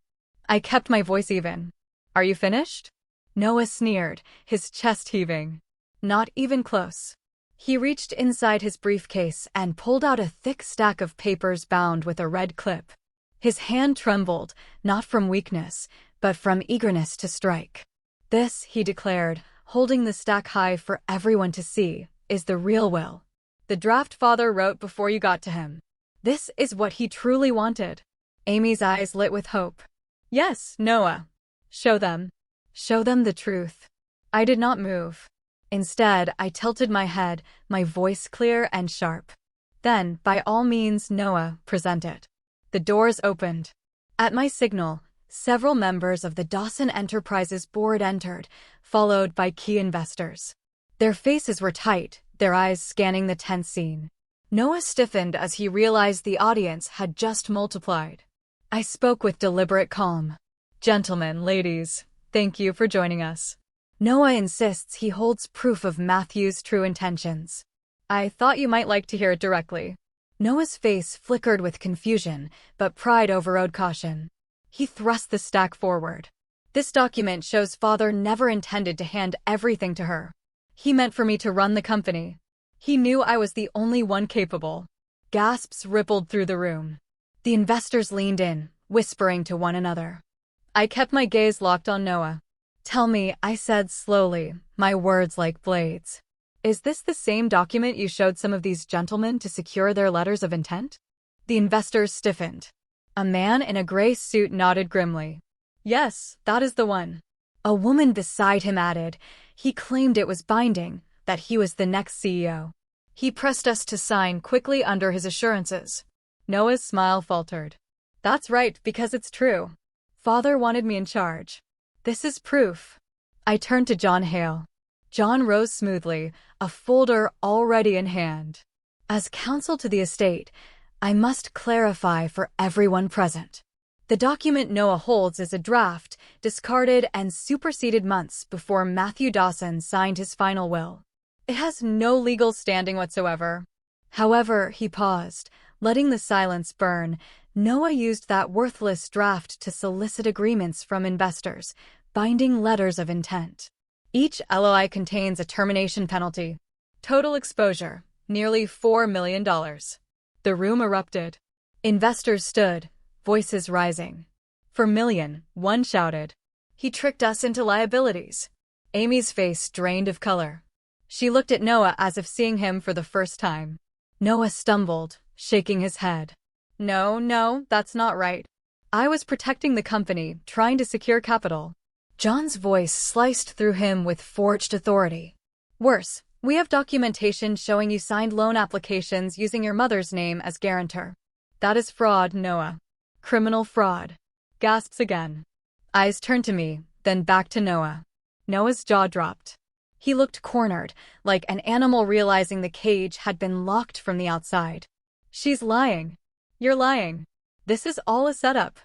I kept my voice even. Are you finished? Noah sneered, his chest heaving. Not even close. He reached inside his briefcase and pulled out a thick stack of papers bound with a red clip. His hand trembled, not from weakness, but from eagerness to strike. This, he declared, holding the stack high for everyone to see, is the real will. The draft father wrote before you got to him. This is what he truly wanted. Amy's eyes lit with hope. Yes, Noah. Show them. Show them the truth. I did not move. Instead, I tilted my head, my voice clear and sharp. Then, by all means, Noah, present it. The doors opened. At my signal, several members of the Dawson Enterprises board entered, followed by key investors. Their faces were tight, their eyes scanning the tense scene. Noah stiffened as he realized the audience had just multiplied. I spoke with deliberate calm. Gentlemen, ladies, thank you for joining us. Noah insists he holds proof of Matthew's true intentions. I thought you might like to hear it directly. Noah's face flickered with confusion, but pride overrode caution. He thrust the stack forward. This document shows Father never intended to hand everything to her. He meant for me to run the company. He knew I was the only one capable. Gasps rippled through the room. The investors leaned in, whispering to one another. I kept my gaze locked on Noah. Tell me, I said slowly, my words like blades. Is this the same document you showed some of these gentlemen to secure their letters of intent? The investors stiffened. A man in a gray suit nodded grimly. Yes, that is the one. A woman beside him added, he claimed it was binding, that he was the next CEO. He pressed us to sign quickly under his assurances. Noah's smile faltered. That's right, because it's true. Father wanted me in charge. This is proof. I turned to John Hale. John rose smoothly, a folder already in hand. As counsel to the estate, I must clarify for everyone present. The document Noah holds is a draft, discarded and superseded months before Matthew Dawson signed his final will. It has no legal standing whatsoever. However, he paused, letting the silence burn. Noah used that worthless draft to solicit agreements from investors, binding letters of intent. Each LOI contains a termination penalty. Total exposure, nearly $4 million. The room erupted. Investors stood, voices rising. "For million," one shouted. "He tricked us into liabilities." Amy's face drained of color. She looked at Noah as if seeing him for the first time. Noah stumbled, shaking his head. No, that's not right. I was protecting the company, trying to secure capital." John's voice sliced through him with forged authority. "Worse, we have documentation showing you signed loan applications using your mother's name as guarantor. That is fraud, Noah. Criminal fraud." Gasps again. Eyes turned to me, then back to Noah. Noah's jaw dropped. He looked cornered, like an animal realizing the cage had been locked from the outside. "She's lying. You're lying. This is all a setup."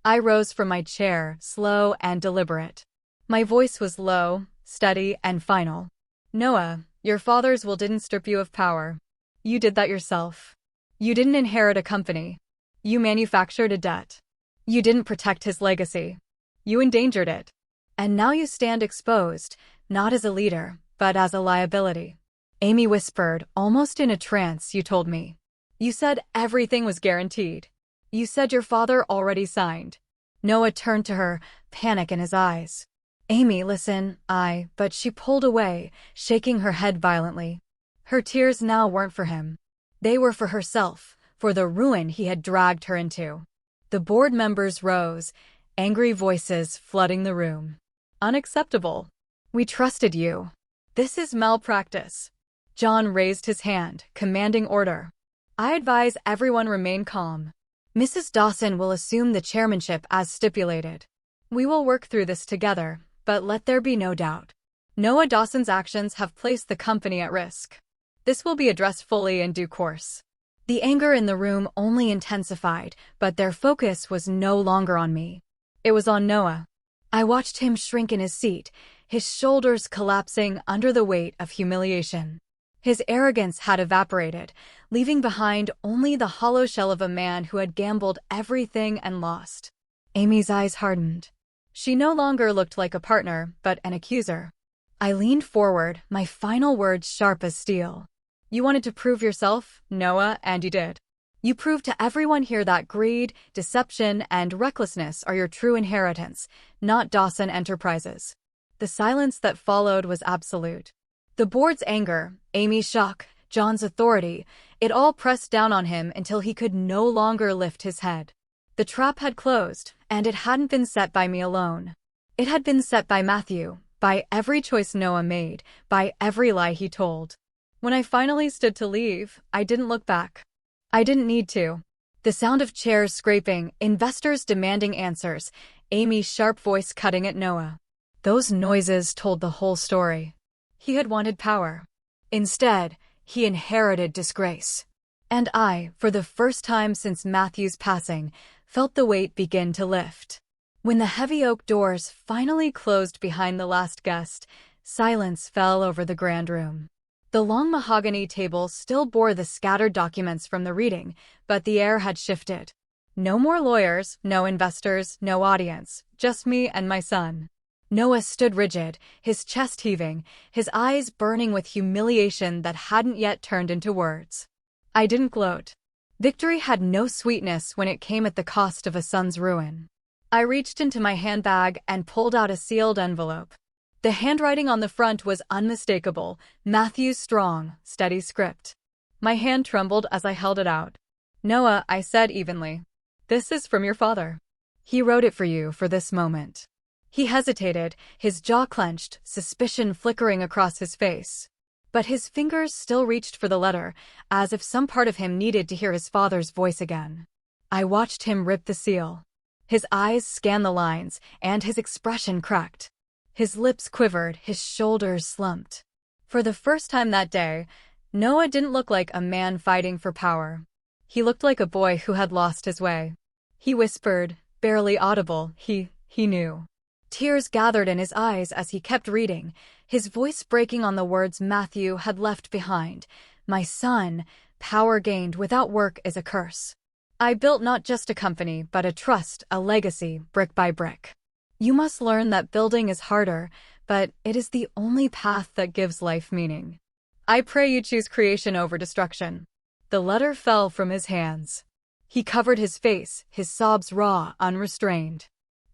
I rose from my chair, slow and deliberate. My voice was low, steady, and final. "Noah, your father's will didn't strip you of power. You did that yourself. You didn't inherit a company. You manufactured a debt. You didn't protect his legacy. You endangered it. And now you stand exposed, not as a leader, but as a liability." Amy whispered, almost in a trance. "You told me. You said everything was guaranteed. You said your father already signed." Noah turned to her, panic in his eyes. "Amy, listen, but she pulled away, shaking her head violently. Her tears now weren't for him. They were for herself, for the ruin he had dragged her into." The board members rose, angry voices flooding the room. "Unacceptable. We trusted you. This is malpractice." John raised his hand, commanding order. "I advise everyone remain calm. Mrs. Dawson will assume the chairmanship as stipulated. We will work through this together, but let there be no doubt. Noah Dawson's actions have placed the company at risk. This will be addressed fully in due course." The anger in the room only intensified, but their focus was no longer on me. It was on Noah. I watched him shrink in his seat, his shoulders collapsing under the weight of humiliation. His arrogance had evaporated, leaving behind only the hollow shell of a man who had gambled everything and lost. Amy's eyes hardened. She no longer looked like a partner, but an accuser. I leaned forward, my final words sharp as steel. "You wanted to prove yourself, Noah, and you did. You proved to everyone here that greed, deception, and recklessness are your true inheritance, not Dawson Enterprises." The silence that followed was absolute. The board's anger, Amy's shock, John's authority, it all pressed down on him until he could no longer lift his head. The trap had closed, and it hadn't been set by me alone. It had been set by Matthew, by every choice Noah made, by every lie he told. When I finally stood to leave, I didn't look back. I didn't need to. The sound of chairs scraping, investors demanding answers, Amy's sharp voice cutting at Noah. Those noises told the whole story. He had wanted power. Instead, he inherited disgrace. And I, for the first time since Matthew's passing, felt the weight begin to lift. When the heavy oak doors finally closed behind the last guest, silence fell over the grand room. The long mahogany table still bore the scattered documents from the reading, but the air had shifted. No more lawyers, no investors, no audience, just me and my son. Noah stood rigid, his chest heaving, his eyes burning with humiliation that hadn't yet turned into words. I didn't gloat. Victory had no sweetness when it came at the cost of a son's ruin. I reached into my handbag and pulled out a sealed envelope. The handwriting on the front was unmistakable, Matthew's strong, steady script. My hand trembled as I held it out. "Noah," I said evenly, "this is from your father. He wrote it for you for this moment." He hesitated, his jaw clenched, suspicion flickering across his face. But his fingers still reached for the letter, as if some part of him needed to hear his father's voice again. I watched him rip the seal. His eyes scanned the lines, and his expression cracked. His lips quivered, his shoulders slumped. For the first time that day, Noah didn't look like a man fighting for power. He looked like a boy who had lost his way. He whispered, barely audible, he knew. Tears gathered in his eyes as he kept reading, his voice breaking on the words Matthew had left behind. My son, power gained without work is a curse. I built not just a company, but a trust, a legacy, brick by brick. You must learn that building is harder, but it is the only path that gives life meaning. I pray you choose creation over destruction. The letter fell from his hands. He covered his face, his sobs raw, unrestrained.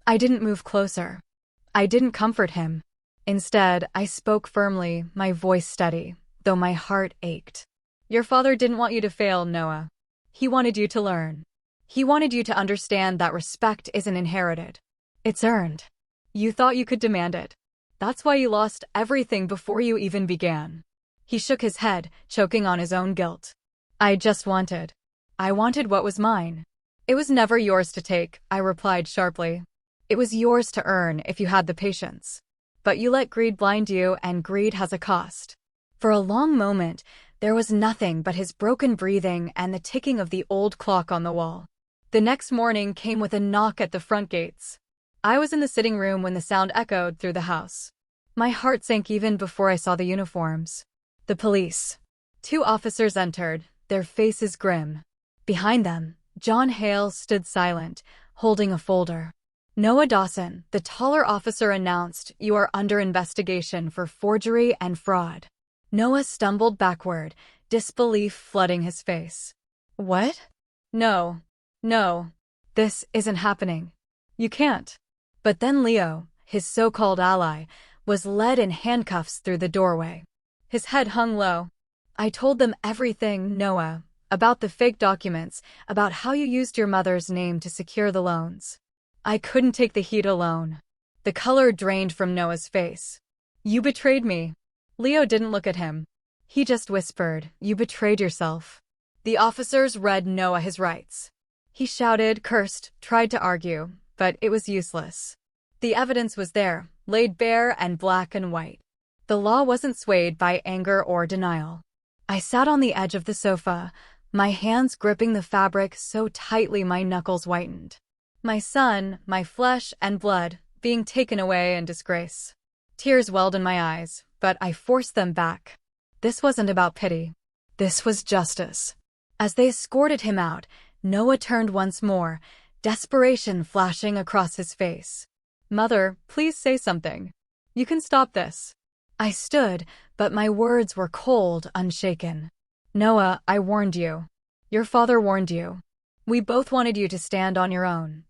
I didn't move closer. I didn't comfort him. Instead, I spoke firmly, my voice steady, though my heart ached. Your father didn't want you to fail, Noah. He wanted you to learn. He wanted you to understand that respect isn't inherited. It's earned. You thought you could demand it. That's why you lost everything before you even began. He shook his head, choking on his own guilt. I wanted what was mine. It was never yours to take, I replied sharply. It was yours to earn if you had the patience. But you let greed blind you, and greed has a cost. For a long moment, there was nothing but his broken breathing and the ticking of the old clock on the wall. The next morning came with a knock at the front gates. I was in the sitting room when the sound echoed through the house. My heart sank even before I saw the uniforms. The police. 2 officers entered, their faces grim. Behind them, John Hale stood silent, holding a folder. Noah Dawson, the taller officer, announced, "You are under investigation for forgery and fraud." Noah stumbled backward, disbelief flooding his face. What? No, this isn't happening. You can't. But then Leo, his so-called ally, was led in handcuffs through the doorway. His head hung low. I told them everything, Noah, about the fake documents, about how you used your mother's name to secure the loans. I couldn't take the heat alone. The color drained from Noah's face. You betrayed me. Leo didn't look at him. He just whispered, you betrayed yourself. The officers read Noah his rights. He shouted, cursed, tried to argue, but it was useless. The evidence was there, laid bare and black and white. The law wasn't swayed by anger or denial. I sat on the edge of the sofa, my hands gripping the fabric so tightly my knuckles whitened. My son, my flesh and blood, being taken away in disgrace. Tears welled in my eyes, but I forced them back. This wasn't about pity. This was justice. As they escorted him out, Noah turned once more, desperation flashing across his face. Mother, please say something. You can stop this. I stood, but my words were cold, unshaken. Noah, I warned you. Your father warned you. We both wanted you to stand on your own.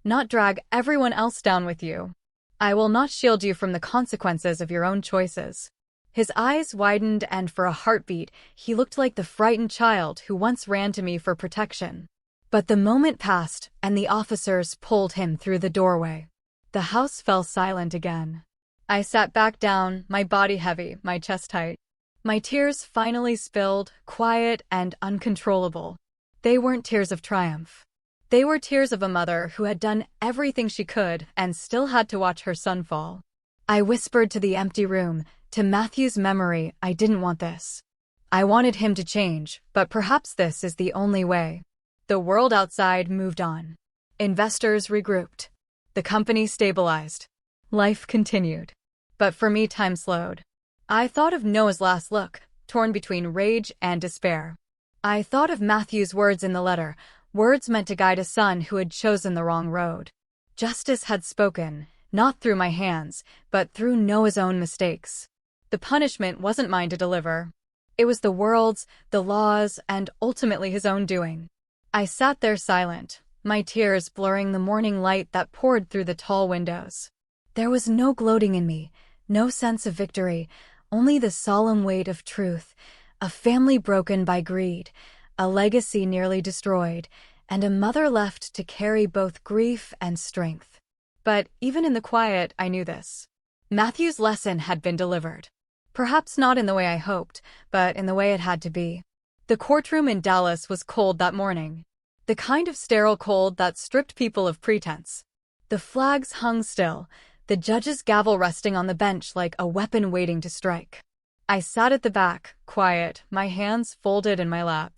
Not drag everyone else down with you. I will not shield you from the consequences of your own choices. His eyes widened, and for a heartbeat, he looked like the frightened child who once ran to me for protection. But the moment passed, and the officers pulled him through the doorway. The house fell silent again. I sat back down, my body heavy, my chest tight. My tears finally spilled, quiet and uncontrollable. They weren't tears of triumph. They were tears of a mother who had done everything she could and still had to watch her son fall. I whispered to the empty room, to Matthew's memory, I didn't want this. I wanted him to change, but perhaps this is the only way. The world outside moved on. Investors regrouped. The company stabilized. Life continued. But for me, time slowed. I thought of Noah's last look, torn between rage and despair. I thought of Matthew's words in the letter, words meant to guide a son who had chosen the wrong road. Justice had spoken, not through my hands, but through Noah's own mistakes. The punishment wasn't mine to deliver. It was the world's, the law's, and ultimately his own doing. I sat there silent, my tears blurring the morning light that poured through the tall windows. There was no gloating in me, no sense of victory, only the solemn weight of truth, a family broken by greed, a legacy nearly destroyed, and a mother left to carry both grief and strength. But even in the quiet, I knew this. Matthew's lesson had been delivered. Perhaps not in the way I hoped, but in the way it had to be. The courtroom in Dallas was cold that morning. The kind of sterile cold that stripped people of pretense. The flags hung still, the judge's gavel resting on the bench like a weapon waiting to strike. I sat at the back, quiet, my hands folded in my lap.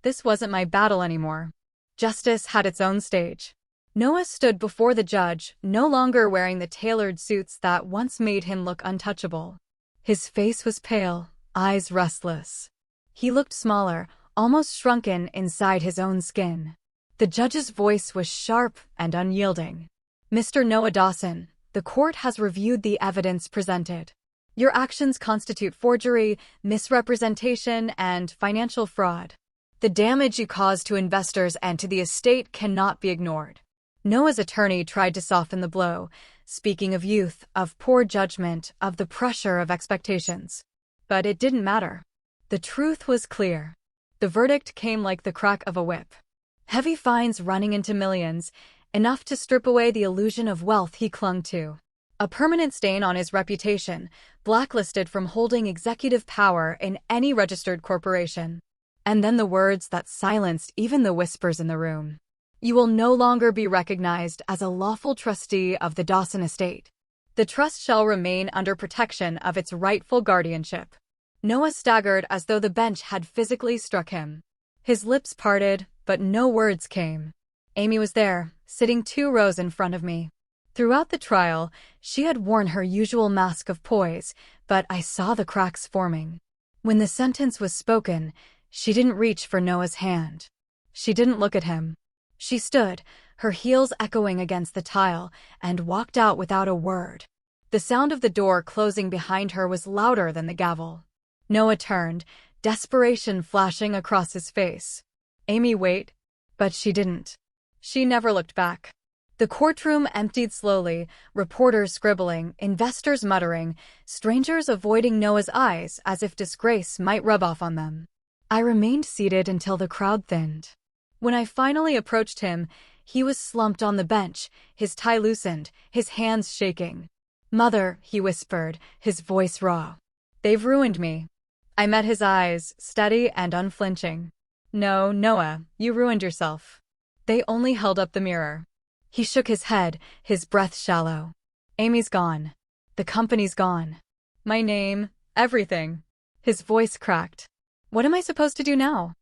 This wasn't my battle anymore. Justice had its own stage. Noah stood before the judge, no longer wearing the tailored suits that once made him look untouchable. His face was pale, eyes restless. He looked smaller, almost shrunken inside his own skin. The judge's voice was sharp and unyielding. "Mr. Noah Dawson, the court has reviewed the evidence presented. Your actions constitute forgery, misrepresentation, and financial fraud. The damage you caused to investors and to the estate cannot be ignored." Noah's attorney tried to soften the blow, speaking of youth, of poor judgment, of the pressure of expectations. But it didn't matter. The truth was clear. The verdict came like the crack of a whip. Heavy fines running into millions, enough to strip away the illusion of wealth he clung to. A permanent stain on his reputation, blacklisted from holding executive power in any registered corporation. And then the words that silenced even the whispers in the room. "You will no longer be recognized as a lawful trustee of the Dawson estate. The trust shall remain under protection of its rightful guardianship." Noah staggered as though the bench had physically struck him. His lips parted, but no words came. Amy was there, sitting 2 rows in front of me. Throughout the trial, she had worn her usual mask of poise, but I saw the cracks forming. When the sentence was spoken, she didn't reach for Noah's hand. She didn't look at him. She stood, her heels echoing against the tile, and walked out without a word. The sound of the door closing behind her was louder than the gavel. Noah turned, desperation flashing across his face. "Amy, wait." But she didn't. She never looked back. The courtroom emptied slowly, reporters scribbling, investors muttering, strangers avoiding Noah's eyes as if disgrace might rub off on them. I remained seated until the crowd thinned. When I finally approached him, he was slumped on the bench, his tie loosened, his hands shaking. "Mother," he whispered, his voice raw. "They've ruined me." I met his eyes, steady and unflinching. "No, Noah, you ruined yourself. They only held up the mirror." He shook his head, his breath shallow. "Amy's gone. The company's gone. My name, everything." His voice cracked. "What am I supposed to do now?"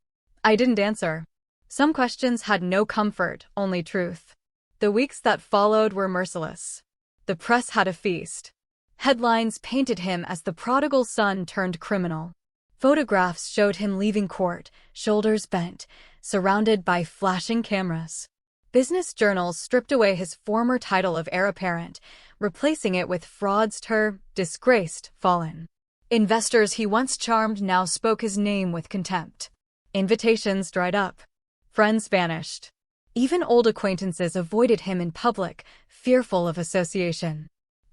I didn't answer. Some questions had no comfort, only truth. The weeks that followed were merciless. The press had a feast. Headlines painted him as the prodigal son turned criminal. Photographs showed him leaving court, shoulders bent, surrounded by flashing cameras. Business journals stripped away his former title of heir apparent, replacing it with fraudster, disgraced, fallen. Investors he once charmed now spoke his name with contempt. Invitations dried up. Friends vanished. Even old acquaintances avoided him in public, fearful of association.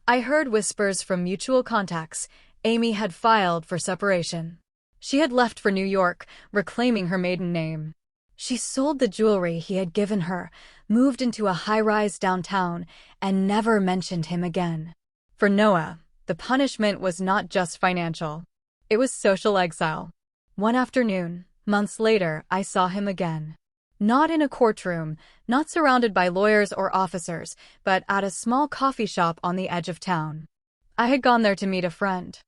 I heard whispers from mutual contacts. Amy had filed for separation. She had left for New York, reclaiming her maiden name. She sold the jewelry he had given her, moved into a high-rise downtown, and never mentioned him again. For Noah, the punishment was not just financial. It was social exile. One afternoon, months later, I saw him again. Not in a courtroom, not surrounded by lawyers or officers, but at a small coffee shop on the edge of town. I had gone there to meet a friend.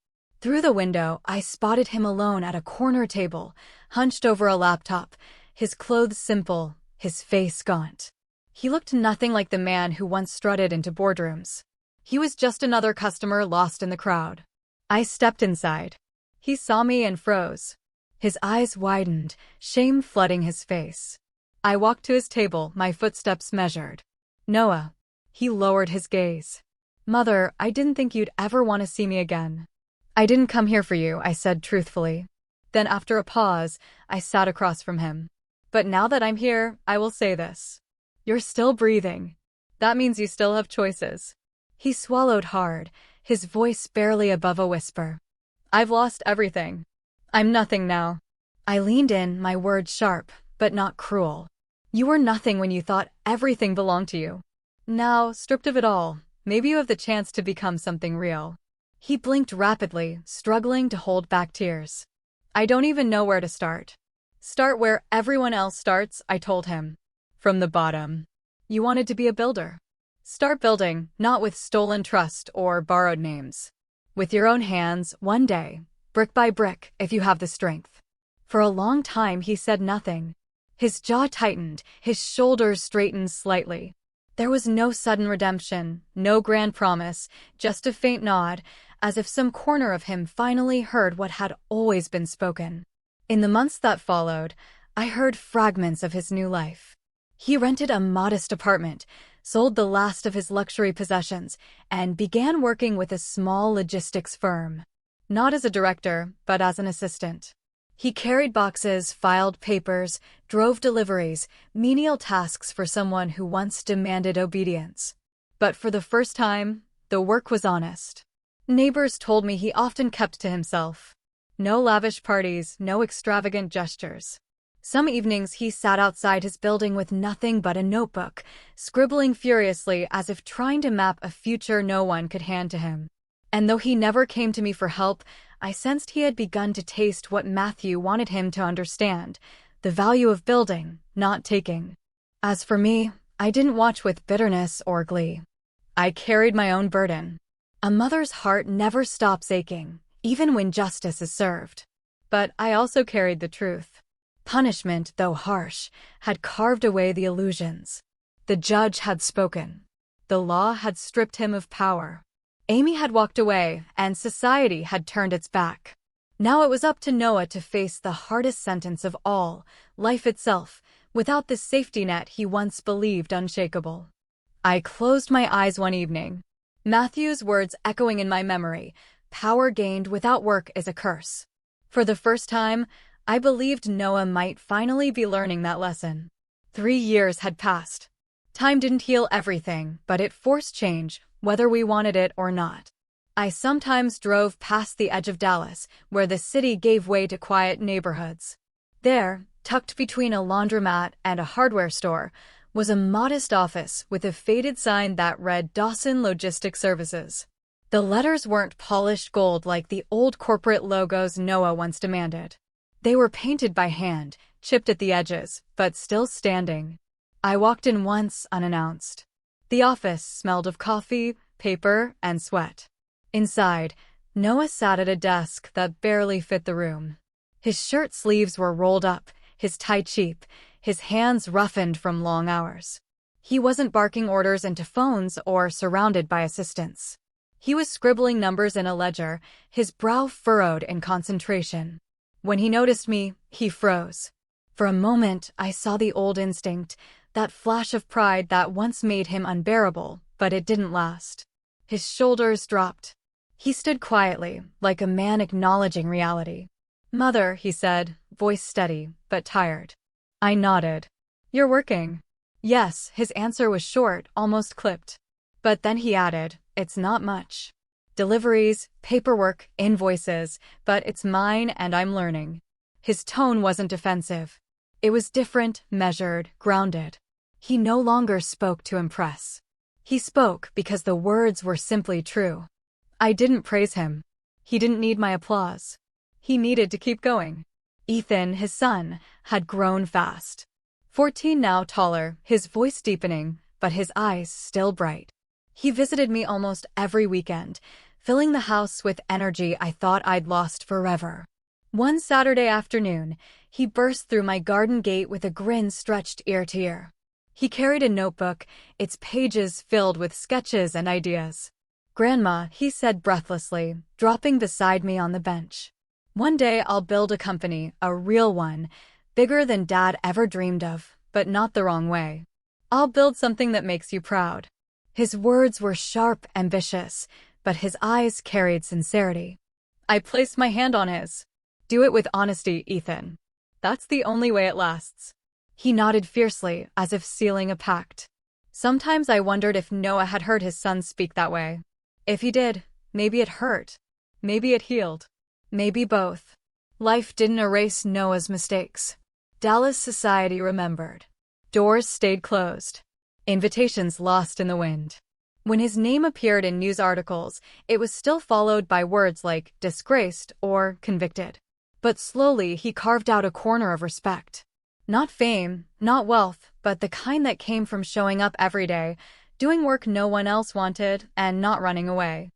Through the window, I spotted him alone at a corner table, hunched over a laptop, his clothes simple, his face gaunt. He looked nothing like the man who once strutted into boardrooms. He was just another customer lost in the crowd. I stepped inside. He saw me and froze. His eyes widened, shame flooding his face. I walked to his table, my footsteps measured. "Noah." He lowered his gaze. "Mother, I didn't think you'd ever want to see me again." "I didn't come here for you," I said truthfully. Then after a pause, I sat across from him. "But now that I'm here, I will say this. You're still breathing. That means you still have choices." He swallowed hard, his voice barely above a whisper. "I've lost everything. I'm nothing now." I leaned in, my words sharp, but not cruel. "You were nothing when you thought everything belonged to you. Now, stripped of it all, maybe you have the chance to become something real." He blinked rapidly, struggling to hold back tears. "I don't even know where to start." "Start where everyone else starts," I told him. "From the bottom. You wanted to be a builder. Start building, not with stolen trust or borrowed names. With your own hands, one day, brick by brick, if you have the strength. For a long time he said nothing. His jaw tightened, his shoulders straightened slightly. There was no sudden redemption, no grand promise, just a faint nod, as if some corner of him finally heard what had always been spoken. In the months that followed, I heard fragments of his new life. He rented a modest apartment, sold the last of his luxury possessions, and began working with a small logistics firm. Not as a director, but as an assistant. He carried boxes, filed papers, drove deliveries, menial tasks for someone who once demanded obedience. But for the first time, the work was honest. Neighbors told me he often kept to himself. No lavish parties, no extravagant gestures. Some evenings he sat outside his building with nothing but a notebook, scribbling furiously as if trying to map a future no one could hand to him. And though he never came to me for help, I sensed he had begun to taste what Matthew wanted him to understand, the value of building, not taking. As for me, I didn't watch with bitterness or glee. I carried my own burden. A mother's heart never stops aching, even when justice is served. But I also carried the truth. Punishment, though harsh, had carved away the illusions. The judge had spoken. The law had stripped him of power. Amy had walked away, and society had turned its back. Now it was up to Noah to face the hardest sentence of all, life itself, without the safety net he once believed unshakable. I closed my eyes one evening. Matthew's words echoing in my memory, "Power gained without work is a curse." For the first time, I believed Noah might finally be learning that lesson. 3 years had passed. Time didn't heal everything, but it forced change, whether we wanted it or not. I sometimes drove past the edge of Dallas, where the city gave way to quiet neighborhoods. There, tucked between a laundromat and a hardware store, was a modest office with a faded sign that read Dawson Logistic Services. The letters weren't polished gold like the old corporate logos Noah once demanded. They were painted by hand, chipped at the edges, but still standing. I walked in once unannounced. The office smelled of coffee, paper, and sweat. Inside, Noah sat at a desk that barely fit the room. His shirt sleeves were rolled up, his tie cheap, his hands roughened from long hours. He wasn't barking orders into phones or surrounded by assistants. He was scribbling numbers in a ledger, his brow furrowed in concentration. When he noticed me, he froze. For a moment, I saw the old instinct, that flash of pride that once made him unbearable, but it didn't last. His shoulders dropped. He stood quietly, like a man acknowledging reality. "Mother," he said, voice steady, but tired. I nodded. "You're working." Yes, his answer was short, almost clipped. But then he added, "It's not much. Deliveries, paperwork, invoices, but it's mine and I'm learning." His tone wasn't defensive. It was different, measured, grounded. He no longer spoke to impress. He spoke because the words were simply true. I didn't praise him. He didn't need my applause. He needed to keep going. Ethan, his son, had grown fast. 14 now, taller, his voice deepening, but his eyes still bright. He visited me almost every weekend, filling the house with energy I thought I'd lost forever. One Saturday afternoon, he burst through my garden gate with a grin stretched ear to ear. He carried a notebook, its pages filled with sketches and ideas. "Grandma," he said breathlessly, dropping beside me on the bench. "One day I'll build a company, a real one, bigger than Dad ever dreamed of, but not the wrong way. I'll build something that makes you proud." His words were sharp, ambitious, but his eyes carried sincerity. I placed my hand on his. "Do it with honesty, Ethan. That's the only way it lasts." He nodded fiercely, as if sealing a pact. Sometimes I wondered if Noah had heard his son speak that way. If he did, maybe it hurt. Maybe it healed. Maybe both. Life didn't erase Noah's mistakes. Dallas society remembered. Doors stayed closed. Invitations lost in the wind. When his name appeared in news articles, it was still followed by words like disgraced or convicted. But slowly he carved out a corner of respect. Not fame, not wealth, but the kind that came from showing up every day, doing work no one else wanted, and not running away.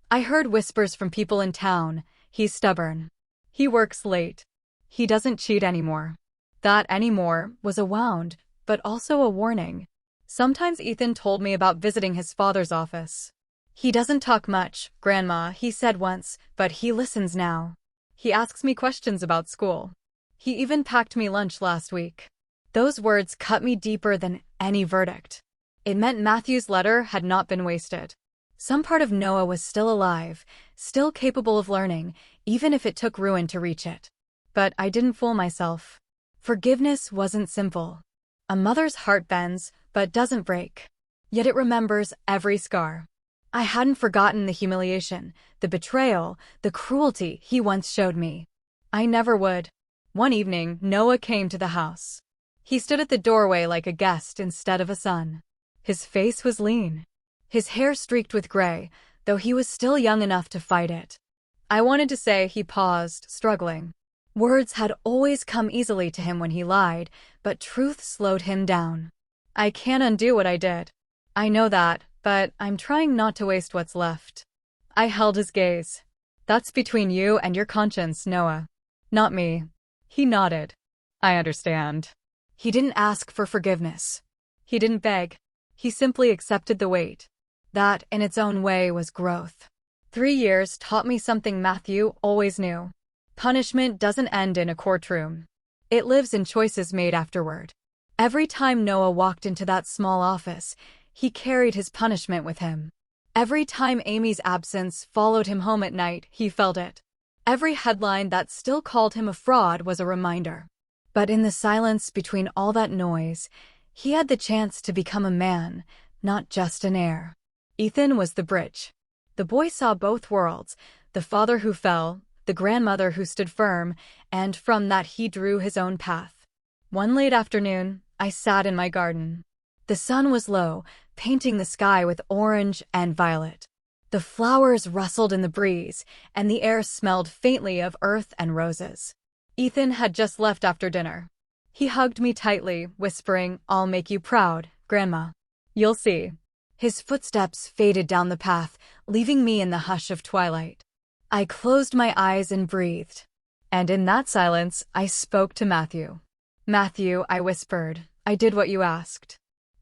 I heard whispers from people in town. He's stubborn. He works late. He doesn't cheat anymore. That anymore was a wound, but also a warning. Sometimes Ethan told me about visiting his father's office. He doesn't talk much, Grandma, he said once, but he listens now. He asks me questions about school. He even packed me lunch last week. Those words cut me deeper than any verdict. It meant Matthew's letter had not been wasted. Some part of Noah was still alive, still capable of learning, even if it took ruin to reach it. But I didn't fool myself. Forgiveness wasn't simple. A mother's heart bends, but doesn't break. Yet it remembers every scar. I hadn't forgotten the humiliation, the betrayal, the cruelty he once showed me. I never would. One evening, Noah came to the house. He stood at the doorway like a guest instead of a son. His face was lean. His hair streaked with gray, though he was still young enough to fight it. I wanted to say he paused, struggling. Words had always come easily to him when he lied, but truth slowed him down. I can't undo what I did. I know that, but I'm trying not to waste what's left. I held his gaze. That's between you and your conscience, Noah. Not me. He nodded. I understand. He didn't ask for forgiveness. He didn't beg. He simply accepted the weight. That, in its own way, was growth. 3 years taught me something Matthew always knew. Punishment doesn't end in a courtroom. It lives in choices made afterward. Every time Noah walked into that small office, he carried his punishment with him. Every time Amy's absence followed him home at night, he felt it. Every headline that still called him a fraud was a reminder. But in the silence between all that noise, he had the chance to become a man, not just an heir. Ethan was the bridge. The boy saw both worlds, the father who fell, the grandmother who stood firm, and from that he drew his own path. One late afternoon, I sat in my garden. The sun was low, painting the sky with orange and violet. The flowers rustled in the breeze, and the air smelled faintly of earth and roses. Ethan had just left after dinner. He hugged me tightly, whispering, "I'll make you proud, Grandma. You'll see." His footsteps faded down the path, leaving me in the hush of twilight. I closed my eyes and breathed. And in that silence, I spoke to Matthew. "Matthew," I whispered, "I did what you asked.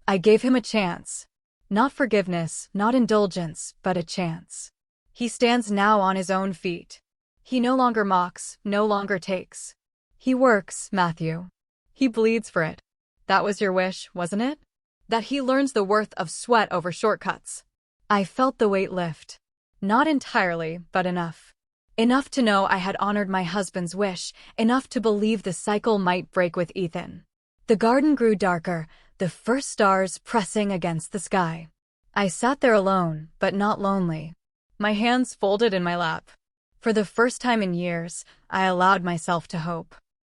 I gave him a chance. Not forgiveness, not indulgence, but a chance. He stands now on his own feet. He no longer mocks, no longer takes. He works, Matthew. He bleeds for it. That was your wish, wasn't it? That he learns the worth of sweat over shortcuts." I felt the weight lift. Not entirely, but enough. Enough to know I had honored my husband's wish, enough to believe the cycle might break with Ethan. The garden grew darker, the first stars pressing against the sky. I sat there alone, but not lonely. My hands folded in my lap. For the first time in years, I allowed myself to hope.